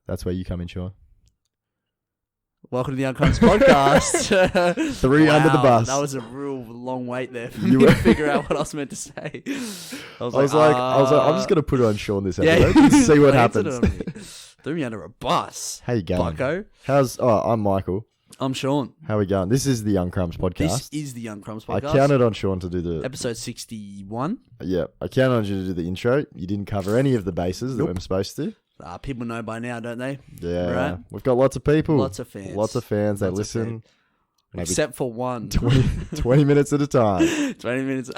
That's where you come in, Sean. Welcome to the Unconscious Podcast. Three under the bus. That was a real long wait there for me to figure out what I was meant to say. I was like, I'm just gonna put it on Sean this episode and see what happens. Threw me under a bus. How you going? Bucko. I'm Michael. I'm Sean. How we going? This is the Young Crumbs podcast. This is the Young Crumbs podcast. I counted on Sean to do the episode 61. Yeah, I counted on you to do the intro. You didn't cover any of the bases that we're supposed to. People know by now, don't they? Yeah, right? We've got lots of people. Lots of fans. They listen. Except for one. 20 minutes at a time. 20 minutes.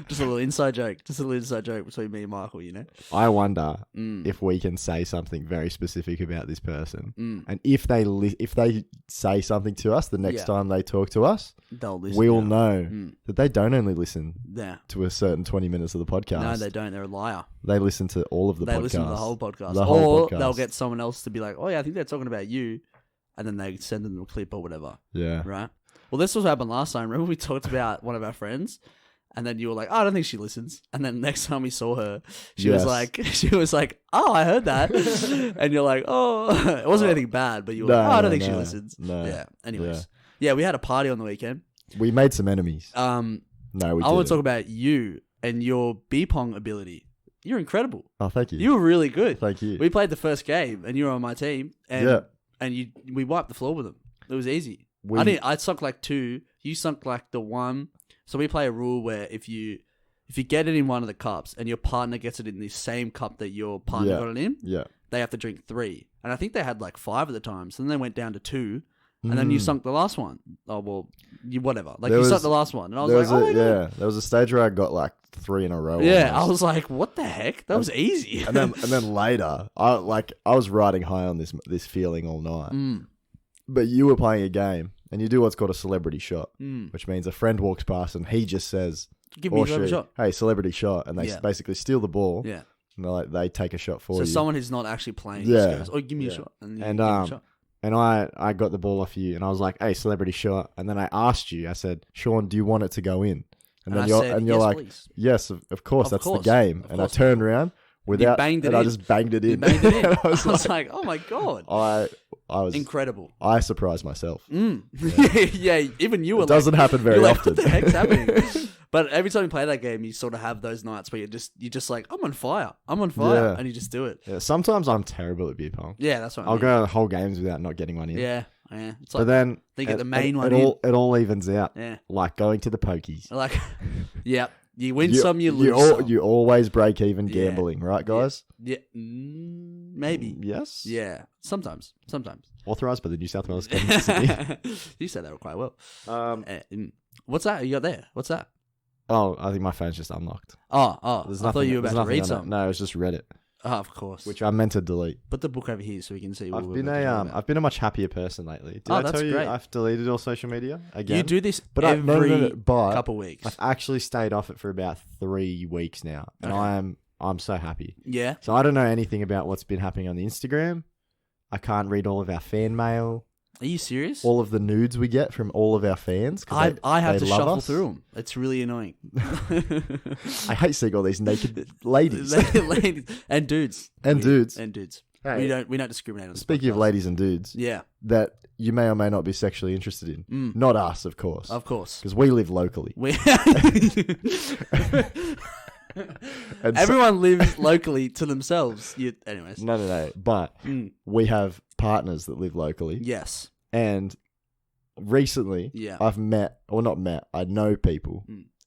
Just a little inside joke. Between me and Michael, you know? I wonder if we can say something very specific about this person. And if they say something to us the next time they talk to us, they'll listen. We'll know that they don't only listen to a certain 20 minutes of the podcast. No, they don't. They're a liar. They listen to all of the podcasts. They listen to the whole podcast. Or they'll get someone else to be like, oh yeah, I think they're talking about you. And then they send them a clip or whatever. Yeah. Right? Well, this was what happened last time. Remember we talked about one of our friends? And then you were like, oh, I don't think she listens. And then next time we saw her, she was like, oh, I heard that. And you're like, oh, it wasn't anything bad, but you were like, oh, I don't think she listens. No. Yeah. Anyways. Yeah, we had a party on the weekend. We made some enemies. No, we didn't. I want to talk about you and your Pong ability. You're incredible. Oh, thank you. You were really good. Thank you. We played the first game and you were on my team. And we wiped the floor with them. It was easy. I sunk like 2. You sunk like the 1. So we play a rule where if you get it in one of the cups and your partner gets it in the same cup that your partner got it in, they have to drink 3. And I think they had like 5 at the time. So then they went down to 2. And then you sunk the last one. Oh, well, whatever. Like you sunk the last one. And I was like, oh my God. There was a stage where I got like 3 in a row. Yeah, almost. I was like, what the heck? That was easy. and then later, I was riding high on this feeling all night. But you were playing a game and you do what's called a celebrity shot, which means a friend walks past and he just says, give me a celebrity shot. Hey, celebrity shot. And they basically steal the ball. Yeah. And they take a shot for you. So someone who's not actually playing just goes, oh, give me a shot. And give me a shot. And I got the ball off you and I was like, hey, celebrity shot. And then I asked you, I said, Sean, do you want it to go in? And then you're like, please. Yes, of course, that's the game. And I turned around I just banged it in. I was like, oh my God. I was incredible. I surprised myself. Yeah, even you were doesn't happen very often. What the heck's happening? But every time you play that game, you sort of have those nights where you're just like, I'm on fire, and you just do it. Yeah, sometimes I'm terrible at beer pong. Yeah, that's what I'll go whole games without not getting one in. Yeah. It's like, but then they get the main one. It all evens out. Yeah, like going to the pokies. Like, yeah, you win some, you lose some. You always break even gambling, right, guys? Yeah, maybe. Yes. Yeah, sometimes. Authorized by the New South Wales Government City. You said that quite well. What's that you got there? What's that? Oh, I think my phone's just unlocked. Oh, I thought you were about to read something. No, it was just Reddit. Oh, of course. Which I meant to delete. Put the book over here so we can see what I've been a much happier person lately. Did I tell you great. I've deleted all social media again? You do this every couple weeks. I've actually stayed off it for about 3 weeks now. And I'm so happy. Yeah. So I don't know anything about what's been happening on the Instagram. I can't read all of our fan mail. Are you serious? All of the nudes we get from all of our fans. I have to shuffle through them. It's really annoying. I hate seeing all these naked ladies. Ladies and dudes. Hey, we don't discriminate on this Speaking podcast. of ladies and dudes. Yeah. That you may or may not be sexually interested in. Not us, of course. Of course. Because we live locally. Everyone lives locally to themselves. Anyways. No. But we have partners that live locally. Yes. And recently, I know people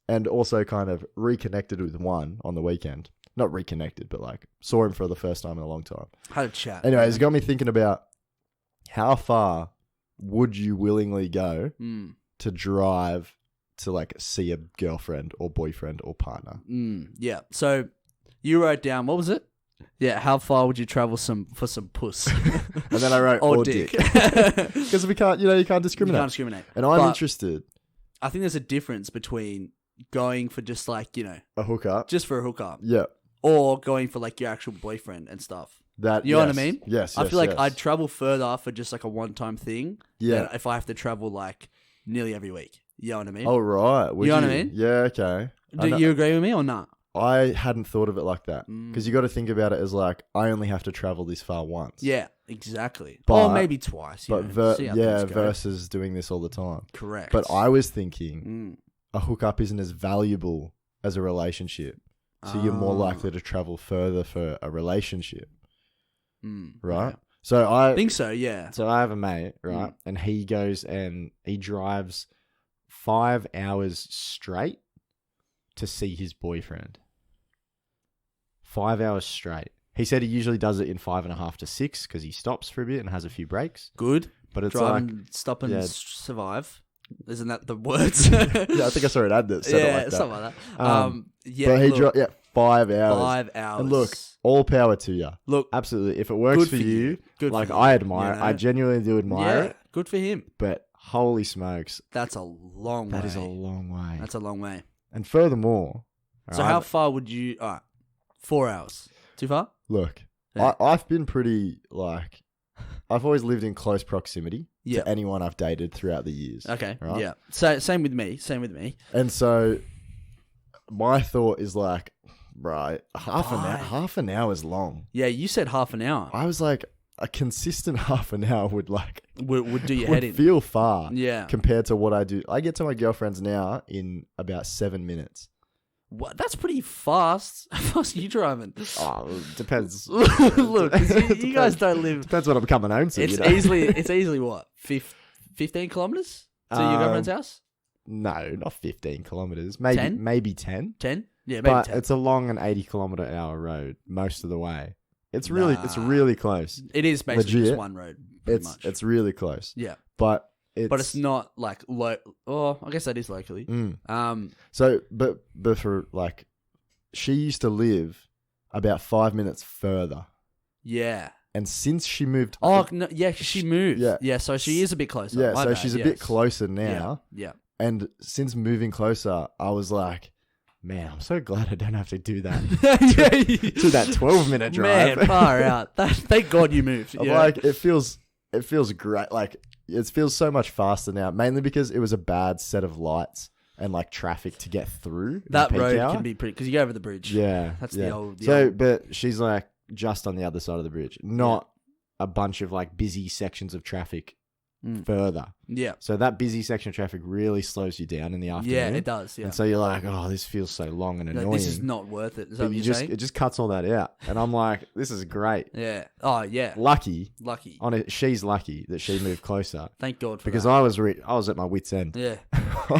and also kind of reconnected with one on the weekend. Not reconnected, but like saw him for the first time in a long time. Had a chat. Anyway, it's got me thinking about how far would you willingly go to drive to like see a girlfriend or boyfriend or partner? Yeah. So you wrote down, what was it? Yeah, how far would you travel for some puss? And then I wrote or dick. Because you can't discriminate. You can't discriminate. And I'm interested. I think there's a difference between going for just like, a hookup. Just for a hookup. Yeah. Or going for like your actual boyfriend and stuff. You know what I mean? Yes. I feel like I'd travel further for just like a one-time thing. Yeah. Than if I have to travel like nearly every week. You know what I mean? Oh, right. You know what I mean? Yeah, okay. Do you agree with me or not? I hadn't thought of it like that. Because you got to think about it as like, I only have to travel this far once. Yeah, exactly. But, or maybe twice. But versus doing this all the time. Correct. But I was thinking a hookup isn't as valuable as a relationship. So you're more likely to travel further for a relationship. Right? Yeah. So I think so, yeah. So I have a mate, right? And he goes and he drives 5 hours straight to see his boyfriend. 5 hours straight. He said he usually does it in 5.5 to 6 because he stops for a bit and has a few breaks. Good. But it's drive like and stop and survive. Isn't that the words? Yeah, I think I saw an ad that said it like that. Something like that. But he 5 hours. 5 hours. And look, all power to you. Look, absolutely. If it works for you, like I admire it. I genuinely do admire it. Good for him. But holy smokes. That's a long way. That is a long way. That's a long way. And furthermore. So how far would you... 4 hours. Too far? Look, I've been pretty like... I've always lived in close proximity to anyone I've dated throughout the years. Okay, right? yeah. So same with me. And so my thought is like, right, half an hour is long. Yeah, you said half an hour. I was like, a consistent half an hour would do your head in. Feel far. Yeah. Compared to what I do. I get to my girlfriend's now in about 7 minutes. What? That's pretty fast. How fast are you driving? Oh, depends. Look, you guys don't live. Depends what I'm coming home to. It's easily what 15 kilometers to your girlfriend's house. No, not 15 kilometers. Maybe 10? Maybe 10. 10? Yeah, maybe but 10. It's a long and 80-kilometer-hour road most of the way. It's really close. It is basically just one road. It's really close. Yeah, but it's not like Oh, I guess that is locally. So, but for like, she used to live about 5 minutes further. Yeah. And since she moved... Oh, no, yeah, she moved. Yeah, so she is a bit closer. Yeah, so she's a bit closer now. Yeah. And since moving closer, I was like, man, I'm so glad I don't have to do that. to that 12-minute drive. Man, far out. Thank God you moved. I'm like, it feels great. Like, it feels so much faster now, mainly because it was a bad set of lights and like traffic to get through. That road can be pretty, because you go over the bridge. Yeah. That's the old. But she's like just on the other side of the bridge, not a bunch of like busy sections of traffic further. Yeah. So that busy section of traffic really slows you down in the afternoon. Yeah, it does. Yeah. And so you're like, oh, this feels so long and annoying. This is not worth it. Is that what you're saying? It just cuts all that out. And I'm like, this is great. Yeah. Oh, yeah. Lucky. She's lucky that she moved closer. Thank God for because that. I was at my wit's end. Yeah.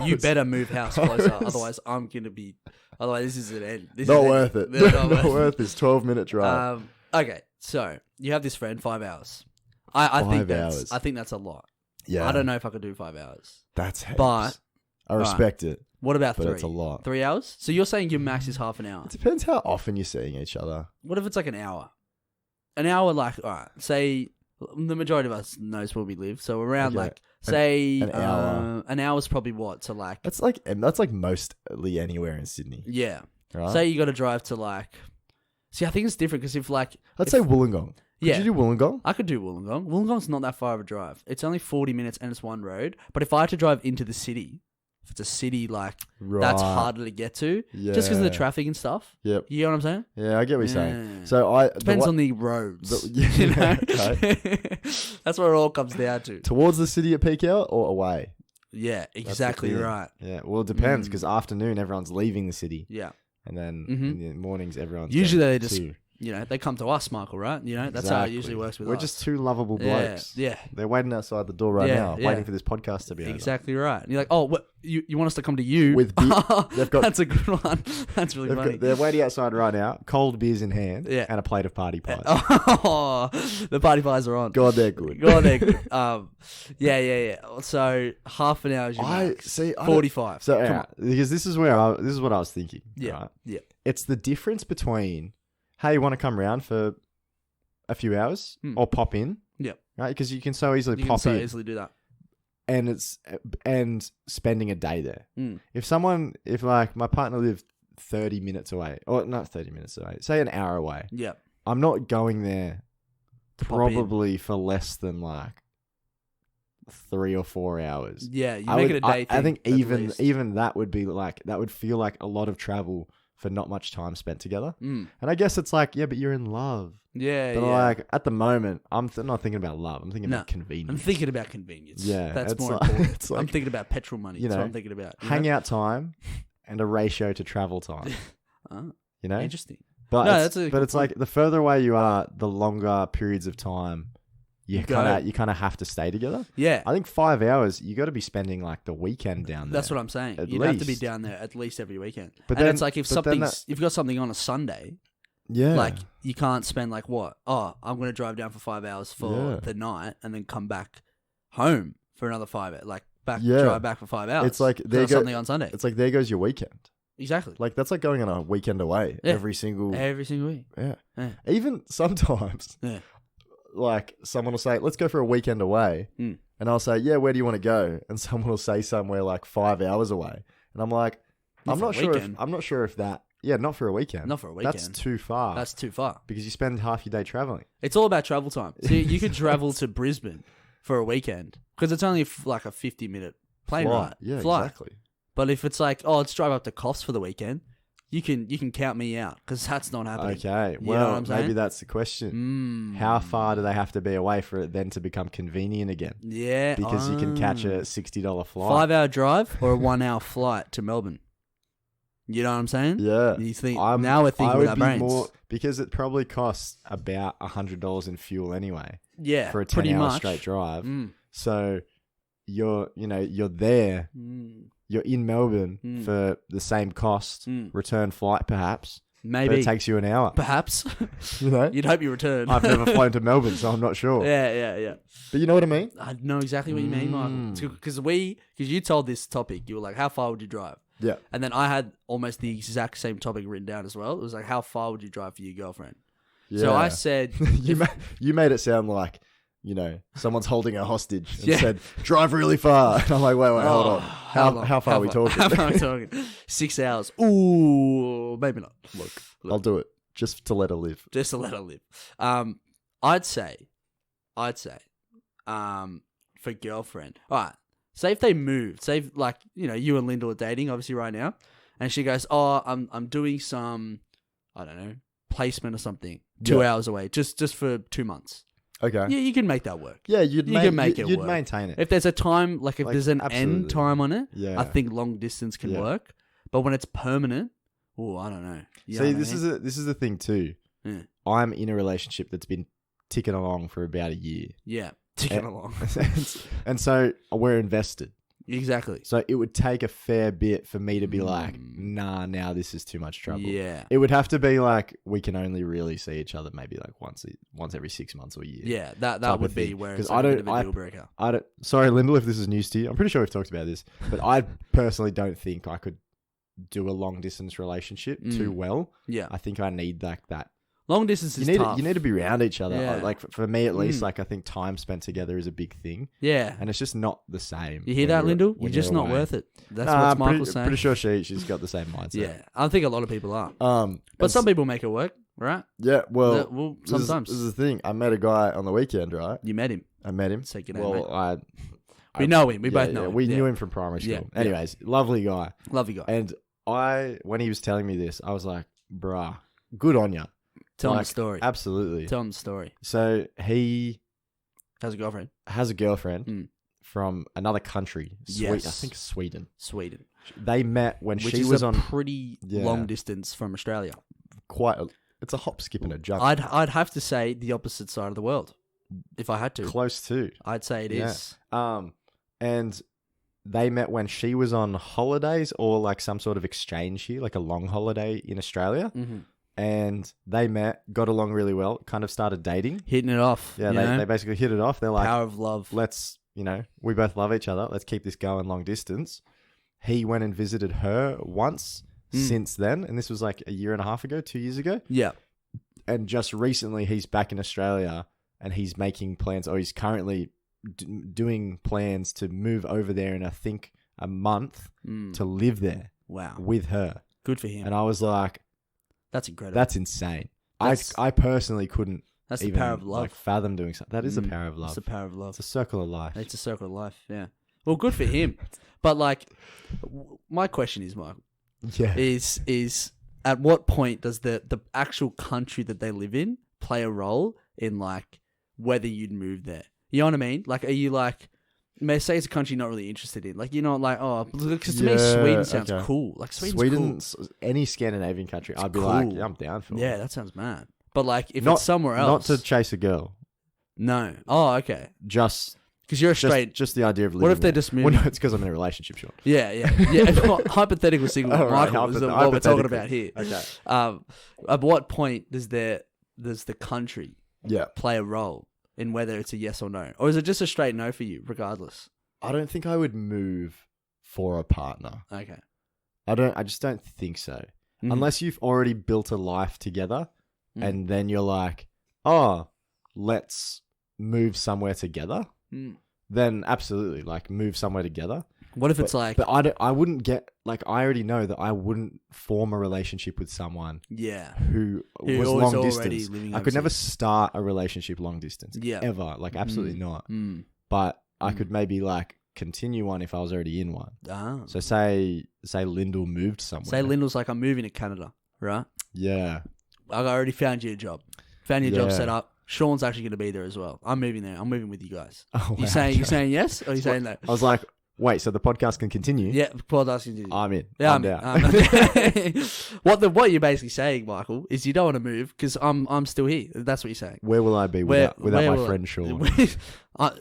You better move house closer. Otherwise, I'm going to be... Otherwise, this is an end. Not worth it. Not worth this 12-minute drive. Okay. So, you have this friend, 5 hours. I think that's a lot. Yeah. I don't know if I could do 5 hours. That's heaps. But I respect it. What about 3? But it's a lot. 3 hours? So you're saying your max is half an hour? It depends how often you're seeing each other. What if it's like an hour? An hour, like, all right, say the majority of us knows where we live. So around an hour. An hour's probably what? So like... That's like mostly anywhere in Sydney. Yeah. Right? Say you got to drive to like... See, I think it's different because Let's say Wollongong. Could you do Wollongong? I could do Wollongong. Wollongong's not that far of a drive. It's only 40 minutes and it's one road. But if I had to drive into the city, if it's a city that's harder to get to, just because of the traffic and stuff. Yep. You know what I'm saying? Yeah, I get what you're saying. So depends on the roads. You know? That's what it all comes down to. Towards the city at peak hour or away? Yeah, exactly right. Yeah, well, it depends because afternoon everyone's leaving the city. Yeah. And then in the mornings everyone's usually they just... they come to us, Michael, right? That's how it usually works with us. We're just two lovable blokes. Yeah. They're waiting outside the door right now, waiting for this podcast to be over. Exactly right. And you're like, oh, what? You want us to come to you? With beer. That's a good one. That's really funny. They're waiting outside right now, cold beers in hand, and a plate of party pies. Oh, the party pies are on. God, they're good. Yeah. So half an hour is your max. 45. So because this is what I was thinking. Yeah. Right? Yeah. It's the difference between... Hey, you want to come round for a few hours or pop in? Yep. Right? Because you can so easily easily do that. And spending a day there. If like my partner lived 30 minutes away, or not 30 minutes away, say an hour away. Yep. I'm not going there probably for less than like 3 or 4 hours. Yeah, you make it a day thing. I think even that would be like, that would feel like a lot of travel for not much time spent together. And I guess it's like, yeah, but you're in love. Yeah, but like at the moment, I'm not thinking about love. I'm thinking about convenience. I'm thinking about convenience. Yeah, that's more important. I'm thinking about petrol money. That's what I'm thinking about. Hangout time and a ratio to travel time. You know, interesting. But it's like the further away you are, the longer periods of time you kind of have to stay together. Yeah, I think 5 hours. You got to be spending like the weekend down there. That's what I'm saying. You'd have to be down there at least every weekend. But then it's like if you've got something on a Sunday. Yeah. Like, you can't spend, like, what? Oh, I'm going to drive down for 5 hours for the night and then come back home for another 5 hours. Like, drive back for 5 hours. It's like, something on Sunday. It's like, there goes your weekend. Exactly. Like, that's like going on a weekend away every single week. Yeah. Even sometimes, like, someone will say, let's go for a weekend away. And I'll say, yeah, where do you want to go? And someone will say somewhere like 5 hours away. And I'm like, I'm not sure if that. Yeah, not for a weekend. Not for a weekend. That's too far. Because you spend half your day traveling. It's all about travel time. So you could travel to Brisbane for a weekend because it's only like a 50-minute plane ride. Yeah, exactly. But if it's like, oh, let's drive up to Coffs for the weekend, you can count me out because that's not happening. Okay, well, maybe that's the question. How far do they have to be away for it then to become convenient again? Yeah. Because you can catch a $60 flight. 5 hour drive or a 1 hour flight to Melbourne. You know what I'm saying? Yeah. You think now we're thinking with our brains. Because it probably costs about $100 in fuel anyway. Yeah. For a 10-hour straight drive. So you're there. You're in Melbourne for the same cost. Return flight perhaps. Maybe. But it takes you an hour. Perhaps. You know? You'd hope you return. I've never flown to Melbourne, so I'm not sure. Yeah. But you know what I mean? I know exactly what you mean, Michael. Because you told this topic, you were like, how far would you drive? Yeah. And then I had almost the exact same topic written down as well. It was like, how far would you drive for your girlfriend? Yeah. So I said... you made it sound like, someone's holding a hostage and said, drive really far. And I'm like, wait, hold on. How far are we talking? How far are we talking? 6 hours. Ooh, maybe not. Look. I'll do it just to let her live. Just to let her live. I'd say, for girlfriend. All right. Say if they moved, say like, you and Linda are dating obviously right now, and she goes, oh, I'm doing some, I don't know, placement or something 2 hours away, just for 2 months. Okay. Yeah, you can make that work. Yeah, you'd maintain it. If there's a time, like if there's an end time on it, yeah. I think long distance can work. But when it's permanent, I don't know. See, this is the thing too. Yeah. I'm in a relationship that's been ticking along for about a year. Yeah. Ticking along. And so we're invested. Exactly. So it would take a fair bit for me to be like, nah, now this is too much trouble. Yeah. It would have to be like, we can only really see each other maybe like once every 6 months or a year. Yeah, that would be where it's a bit of a deal breaker. Sorry, Lyndall, if this is news to you. I'm pretty sure we've talked about this, but I personally don't think I could do a long distance relationship too well. Yeah. I think I need like that. Long distance is tough. You need to be around each other. Yeah. Like for me at least, like I think time spent together is a big thing. Yeah. And it's just not the same. You hear that, Lyndall? You're just not worth it. That's what Michael's saying. Pretty sure she's got the same mindset. Yeah. I think a lot of people are. But some people make it work, right? Yeah, well sometimes. This is the thing. I met a guy on the weekend, right? You met him? I met him. Say good day, well, mate. We know him. We both know him. We knew him from primary school. Yeah. Anyways, lovely guy. Lovely guy. And when he was telling me this, I was like, bruh, good on ya. Tell him the story. Absolutely. Tell him the story. So he has a girlfriend from another country. Yes. I think Sweden. Sweden. They met when Which she was on pretty long distance from Australia. It's a hop, skip, and a jump. I'd have to say the opposite side of the world, if I had to. Close to. I'd say it is. And they met when she was on holidays or like some sort of exchange here, like a long holiday in Australia. Mm-hmm. And they met, got along really well, kind of started dating. Hitting it off. Yeah, they basically hit it off. They're like, power of love. Let's, we both love each other. Let's keep this going long distance. He went and visited her once since then. And this was like a year and a half ago, 2 years ago. Yeah. And just recently he's back in Australia and he's making plans, or he's currently doing plans to move over there in, I think, a month to live there. Wow. With her. Good for him. And I was like, that's incredible. That's insane. I personally couldn't. That's even, the power of love. Like, fathom doing something. That is the power of love. It's the power of love. It's a circle of life. It's a circle of life. Yeah. Well, good for him. But like, my question is, Michael. Yeah. Is at what point does the actual country that they live in play a role in like whether you'd move there? You know what I mean? Like, are you like, say it's a country you're not really interested in, like you're not like, oh, because to me Sweden sounds cool. Like Sweden's cool. Any Scandinavian country, I'd be like, yeah, I'm down for. Yeah, that sounds mad. But like, if it's somewhere else, not to chase a girl. No. Oh, okay. Just because you're straight. Just the idea of living. What if they just move? Well, no, it's because I'm in a relationship, Sean. Yeah. Hypothetical single Michael is what we're talking about here. Okay. At what point does the country play a role in whether it's a yes or no, or is it just a straight no for you, regardless? I don't think I would move for a partner. Okay. I just don't think so. Mm-hmm. Unless you've already built a life together, and then you're like, oh, let's move somewhere together. Then absolutely, like, move somewhere together. What if it's like... But I wouldn't get... Like, I already know that I wouldn't form a relationship with someone who was long distance. I could never start a relationship long distance. Yeah. Ever. Like, absolutely not. But I could maybe, like, continue one if I was already in one. So say Lyndall moved somewhere. Say Lyndall's like, I'm moving to Canada, right? Yeah. I already found you a job. Found your job set up. Sean's actually going to be there as well. I'm moving there. I'm moving with you guys. Oh, wow. You saying yes or you saying no? I was like, wait, so the podcast can continue? Yeah, the podcast can continue. I'm in. Yeah, I'm down. What you're basically saying, Michael, is you don't want to move because I'm still here. That's what you're saying. Where will I be without my friend Sean?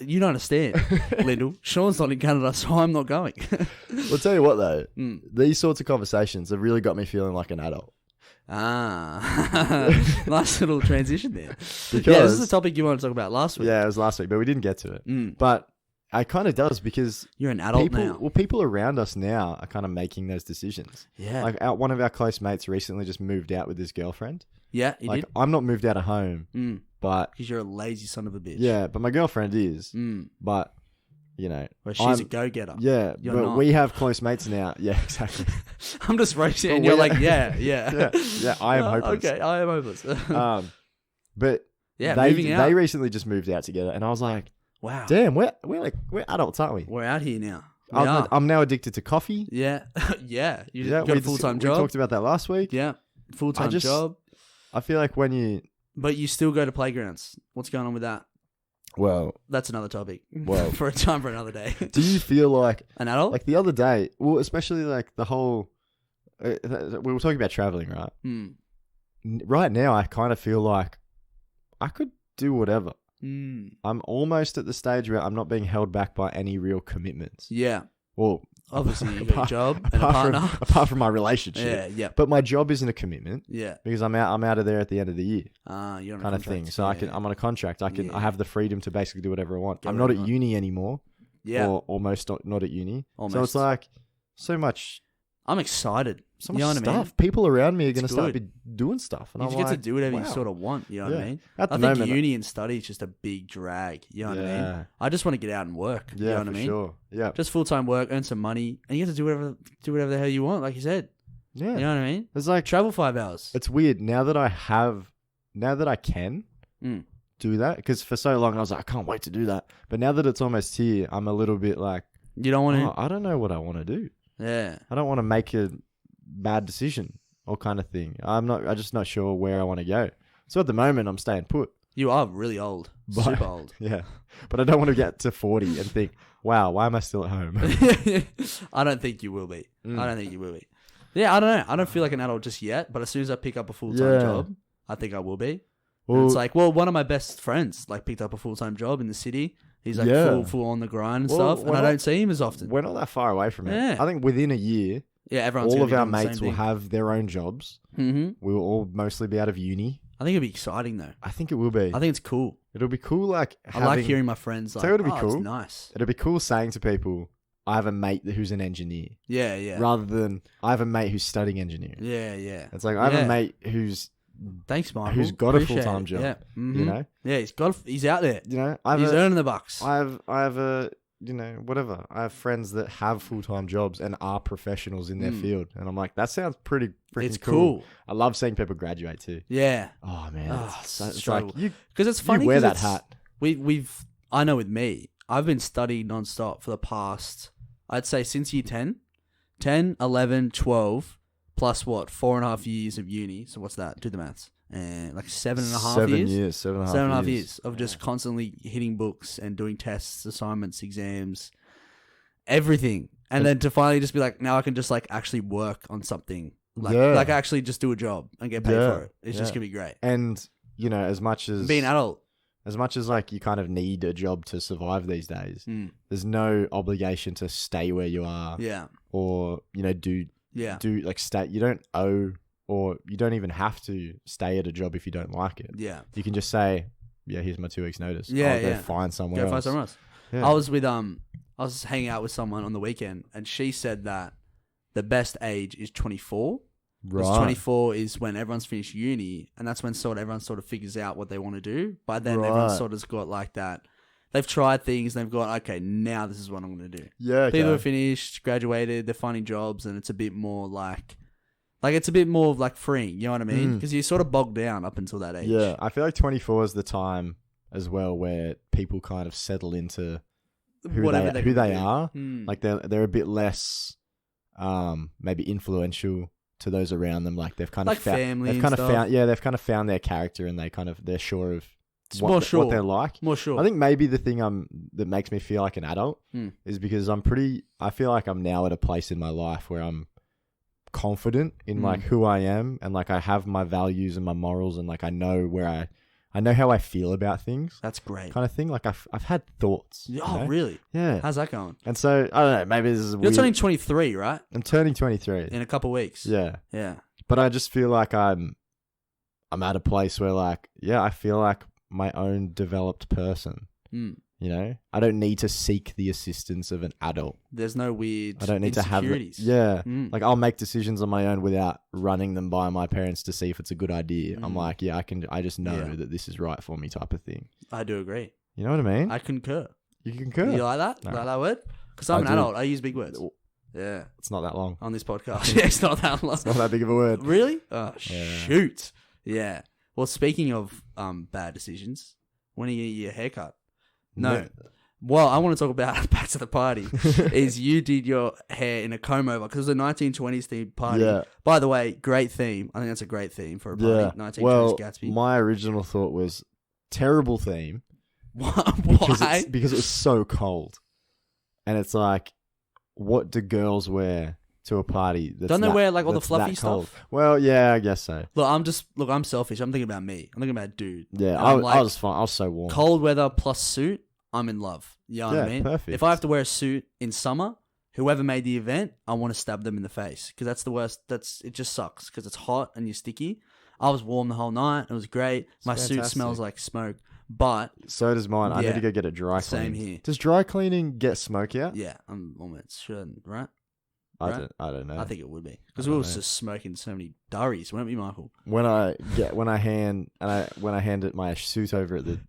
You don't understand, Lyndall. Sean's not in Canada, so I'm not going. Well, tell you what though, these sorts of conversations have really got me feeling like an adult. Nice little transition there. Because, this is the topic you wanted to talk about last week. Yeah, it was last week, but we didn't get to it. But it kind of does because you're an adult now. Well, people around us now are kind of making those decisions. Yeah, like one of our close mates recently just moved out with his girlfriend. Yeah, he did. I'm not moved out of home, but because you're a lazy son of a bitch. Yeah, but my girlfriend is. But you know, well, she's a go-getter. Yeah, you're but not. We have close mates now. Yeah, exactly. I'm just roasting, and you're like, yeah. I am hopeless. Okay, I am hopeless. But yeah, they recently just moved out together, and I was like, wow, damn, we're adults, aren't we? We're out here now. I'm now addicted to coffee. Yeah, yeah. You got a full-time job. We talked about that last week. Yeah, full-time job. I feel like but you still go to playgrounds. What's going on with that? Well, that's another topic. Well, for a time for another day. Do you feel like an adult? Like the other day, well, especially like the whole. We were talking about traveling, right? Right now, I kind of feel like I could do whatever. I'm almost at the stage where I'm not being held back by any real commitments. Yeah. Well, obviously you got a job and a partner. Apart from my relationship. Yeah. But my job isn't a commitment. Yeah. Because I'm out of there at the end of the year. You're on kind a of thing. So I'm on a contract. I have the freedom to basically do whatever I want. I'm not at uni anymore. Yeah. Or almost not at uni. Almost. So it's like so much. I'm excited. So much stuff. I mean? People around me are going to start doing stuff. And you just get to do whatever you sort of want. You know what I mean? I think uni and study is just a big drag. You know what I mean? I just want to get out and work. Yeah, you know what I mean? Sure. Yeah. Just full-time work, earn some money, and you get to do whatever the hell you want, like you said. Yeah. You know what I mean? It's like travel 5 hours. It's weird now that I can do that, because for so long I was like, I can't wait to do that. But now that it's almost here, I'm a little bit like, you don't want to. I don't know what I want to do. Yeah. I don't want to make a bad decision or kind of thing. I'm just not sure where I want to go. So at the moment, I'm staying put. You are really old. Super old. Yeah. But I don't want to get to 40 and think, wow, why am I still at home? I don't think you will be. I don't think you will be. Yeah, I don't know. I don't feel like an adult just yet, but as soon as I pick up a full-time job, I think I will be. And it's like, one of my best friends picked up a full-time job in the city. He's full on the grind and stuff, and I don't see him as often. We're not that far away from it. Yeah. I think within a year, everyone's all of our mates will have their own jobs. Mm-hmm. We will all mostly be out of uni. I think it'll be exciting though. I think it will be. I think it's cool. It'll be cool. I like hearing my friends like, it'll be cool. It's nice. It'll be cool saying to people, I have a mate who's an engineer. Yeah, yeah. Rather than, I have a mate who's studying engineering. Yeah, yeah. It's like, I have a mate who's... Thanks, Michael. Who's got a full-time job. Yeah. Mm-hmm. You know? Yeah, he's out there. You know? He's earning the bucks. I have a... whatever. I have friends that have full-time jobs and are professionals in their field. And I'm like, that sounds pretty freaking cool. I love seeing people graduate too. Yeah. Oh, man. It's like, because it's funny. You wear that hat. I know with me, I've been studying nonstop for the past, I'd say since year 10, 11, 12, plus what 4.5 years of uni. So what's that? Do the maths. And like 7.5 years. 7.5 years of just constantly hitting books and doing tests, assignments, exams, everything. And then to finally just be like, now I can just like actually work on something. Like actually just do a job and get paid for it. It's just gonna be great. And you know, as much as being an adult, as much as like you kind of need a job to survive these days, there's no obligation to stay where you are. Yeah. Or you know, do like stay. You don't owe, or you don't even have to stay at a job if you don't like it. Yeah. You can just say, yeah, here's my 2 weeks notice. Yeah. I'll go find somewhere else. Yeah. I was hanging out with someone on the weekend, and she said that the best age is 24. Right. 24 is when everyone's finished uni, and that's when everyone sort of figures out what they want to do. By then, everyone's sort of got like that. They've tried things, and they've gone, okay, now this is what I'm going to do. Yeah. People are finished, graduated, they're finding jobs, and it's a bit more like it's a bit more like freeing. You know what I mean? Because you're sort of bogged down up until that age. Yeah, I feel like 24 is the time as well where people kind of settle into who they are. Like they're a bit less maybe influential to those around them. Like they've kind of family. They've kind of found their character, and they're sure of what they're like. More sure. I think maybe the thing that makes me feel like an adult is because I feel like I'm now at a place in my life where I'm confident in like who I am, and like I have my values and my morals, and like I know I know how I feel about things. That's great. Kind of thing. Like I've had thoughts. Oh, you know? Really? Yeah. How's that going? And so I don't know. Maybe this is You're turning 23, right? I'm turning 23 in a couple of weeks. Yeah. Yeah. But I just feel like I'm at a place where like I feel like my own developed person. You know, I don't need to seek the assistance of an adult. There's no weird. I don't need to have like I'll make decisions on my own without running them by my parents to see if it's a good idea. I'm like, I just know that this is right for me, type of thing. I do agree. You know what I mean? I concur. You concur? You like that? No. Like that word? Because I'm an adult. I use big words. Yeah. It's not that long on this podcast. Yeah, it's not that long. It's not that big of a word. Really? Oh, shoot. Yeah. Well, speaking of bad decisions, when are you get your haircut? No. Well, I want to talk about back to the party. Is you did your hair in a comb over because it was a 1920s themed party. Yeah. By the way, great theme. I think that's a great theme for a party. Yeah. 1920s Gatsby. My original thought was terrible theme. Why? Because it was so cold, and it's like, what do girls wear to a party? Don't they wear like all the fluffy stuff? Well, yeah, I guess so. Look, I'm selfish. I'm thinking about me. I'm thinking about dude. Yeah, I was fine. I was so warm. Cold weather plus suit, I'm in love. You know what I mean? Perfect. If I have to wear a suit in summer, whoever made the event, I want to stab them in the face because that's the worst. It just sucks because it's hot and you're sticky. I was warm the whole night. It was great. My suit smells like smoke, but so does mine. I need to go get it dry cleaned. Same here. Does dry cleaning get smoke out? Yeah, I'm almost sure, right? I don't know. I think it would be because we were just smoking so many durries, weren't we, Michael? When I hand it my suit over at the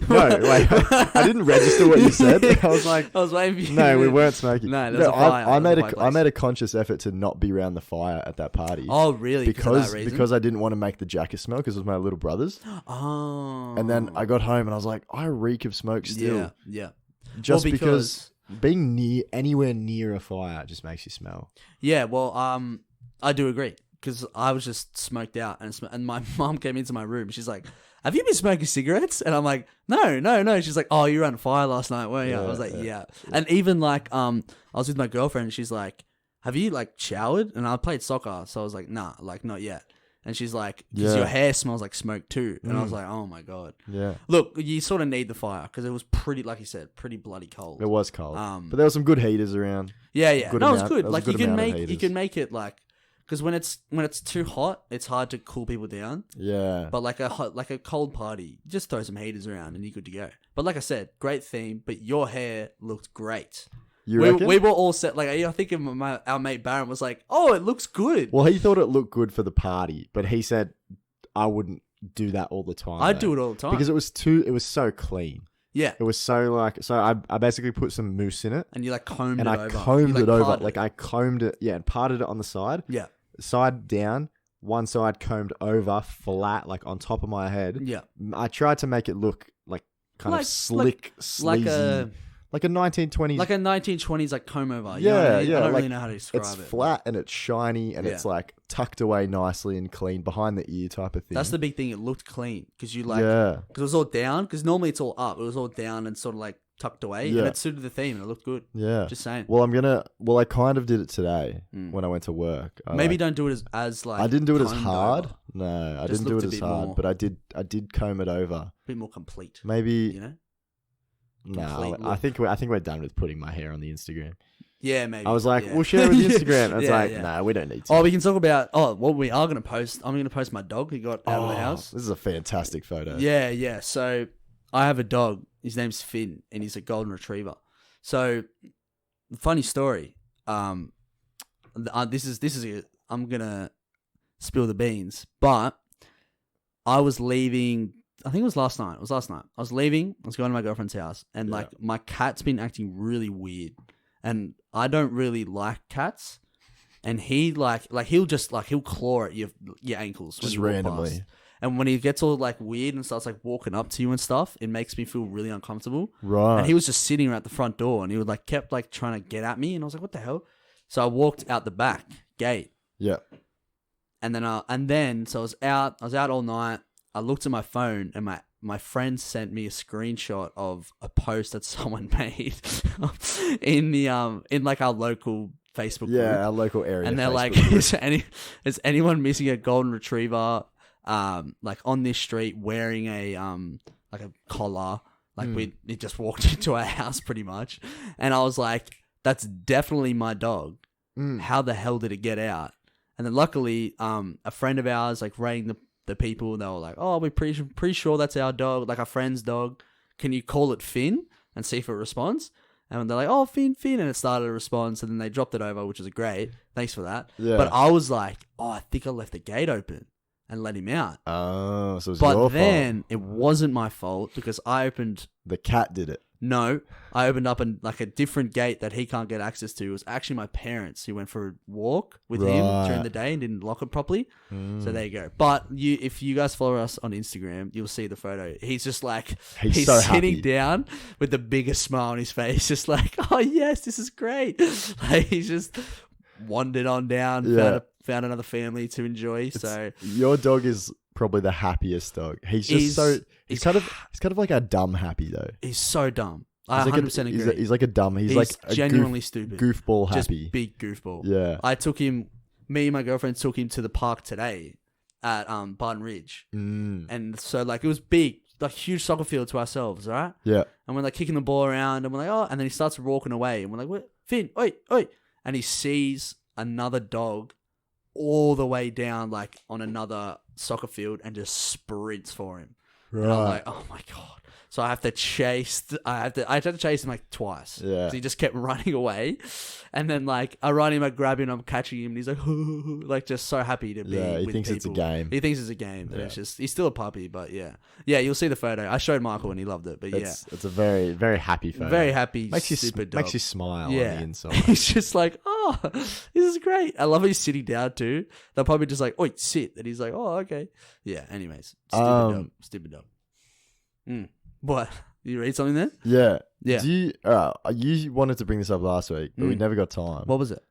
no, wait, I didn't register what you said. I was waiting for you. No, we weren't smoking. No, there's a fire. I made a conscious effort to not be around the fire at that party. Oh, really? Because I didn't want to make the jacket smell because it was my little brother's. Oh. And then I got home and I was like, I reek of smoke still. Yeah. Just because being anywhere near a fire just makes you smell. Yeah, well, I do agree because I was just smoked out and my mom came into my room. She's like, have you been smoking cigarettes? And I'm like, no. She's like, oh, you were on fire last night, weren't you? I was like, yeah. And even like, I was with my girlfriend and she's like, have you like showered? And I played soccer. So I was like, nah, like not yet. And she's like, because your hair smells like smoke too. And I was like, oh my God. Yeah. Look, you sort of need the fire because it was pretty, like you said, pretty bloody cold. It was cold. But there were some good heaters around. Yeah. It was good. Like you can make it like, because when it's too hot, it's hard to cool people down. Yeah. But like a cold party, just throw some heaters around and you're good to go. But like I said, great theme. But your hair looked great. You reckon? We were all set. Like I think our mate Baron was like, "Oh, it looks good." Well, he thought it looked good for the party, but he said I wouldn't do that all the time. I'd do it all the time because it was so clean. Yeah. It was so I basically put some mousse in it. And you like combed it over. And I combed it over. Like I combed it, and parted it on the side. Yeah. Side down, one side combed over, flat, like on top of my head. Yeah. I tried to make it look like kind of slick, sleazy. like a 1920s, like a 1920s like comb over. Yeah, you know what I mean? yeah. I don't like, really know how to describe it's it. It's flat and it's shiny and it's like tucked away nicely and clean behind the ear type of thing. That's the big thing. It looked clean because because it was all down. Because normally it's all up. It was all down and sort of like tucked away, and it suited the theme and it looked good. Yeah, just saying. Well, I kind of did it today when I went to work. Maybe don't do it as like. I didn't do it as hard. Over. No, I didn't do it as hard, but I did comb it over. A bit more complete. Maybe you know. No, I think we're done with putting my hair on the Instagram. Yeah, maybe. I was like, we'll share with the Instagram. And it's no, we don't need to. Oh, we can talk about. What we are going to post. I'm going to post my dog who got out of the house. This is a fantastic photo. Yeah. So I have a dog. His name's Finn, and he's a golden retriever. So, funny story. I'm gonna spill the beans, but I was leaving. I think it was last night. I was leaving. I was going to my girlfriend's house, and like my cat's been acting really weird, and I don't really like cats. And he he'll claw at your ankles just randomly. And when he gets all like weird and starts like walking up to you and stuff, it makes me feel really uncomfortable. Right. And he was just sitting right at the front door, and he would like kept like trying to get at me, and I was like, "What the hell?" So I walked out the back gate. Yeah. And then so I was out all night. I looked at my phone, and my friend sent me a screenshot of a post that someone made in like our local Facebook group. Yeah, our local area. And they're Facebook like, is anyone missing a golden retriever like on this street wearing a like a collar? Like it just walked into our house pretty much. And I was like, that's definitely my dog. How the hell did it get out? And then luckily, a friend of ours like rang the people. They were like, "Oh, we're pretty sure that's our dog, like our friend's dog. Can you call it Finn and see if it responds?" And they're like, "Oh, Finn," and it started a response. And then they dropped it over, which is great. Thanks for that. Yeah. But I was like, "Oh, I think I left the gate open and let him out." Oh, so it was your fault. But then it wasn't my fault because I opened. The cat did it. No, I opened up a different gate that he can't get access to. It was actually my parents who went for a walk with him during the day and didn't lock it properly. So there you go. But if you guys follow us on Instagram, you'll see the photo. He's just like, he's so sitting down with the biggest smile on his face, just like, "Oh yes, this is great." Like he's just wandered on down, found another family to enjoy. So your dog is probably the happiest dog. He's kind of like a dumb happy though. He's so dumb. I 100% agree. He's like a dumb. He's like a genuinely stupid. Goofball happy. Just big goofball. Yeah. Me and my girlfriend took him to the park today at Barton Ridge. And so like it was big, like huge soccer field to ourselves, right? Yeah. And we're like kicking the ball around and we're like, "Oh," and then he starts walking away and we're like, "What? Finn, oi." And he sees another dog all the way down like on another soccer field and just sprints for him. Right. And I'm like, "Oh my God." So I have to chase. I had to chase him like twice. Yeah. So he just kept running away, and then like I run him, I grab him, I'm catching him, and he's like, like just so happy to be. Yeah, he with thinks people. It's a game. He thinks it's a game, and it's just he's still a puppy, but yeah. You'll see the photo. I showed Michael and he loved it, but it's a very very happy photo. Very happy, super dog. Makes you smile on the inside. He's just like, "Oh, this is great." I love how he's sitting down too. They're probably just like, "Oi, sit," and he's like, "Oh, okay." Yeah. Anyways, stupid dog. What? You read something there? Yeah. Do you wanted to bring this up last week, but we never got time. What was it?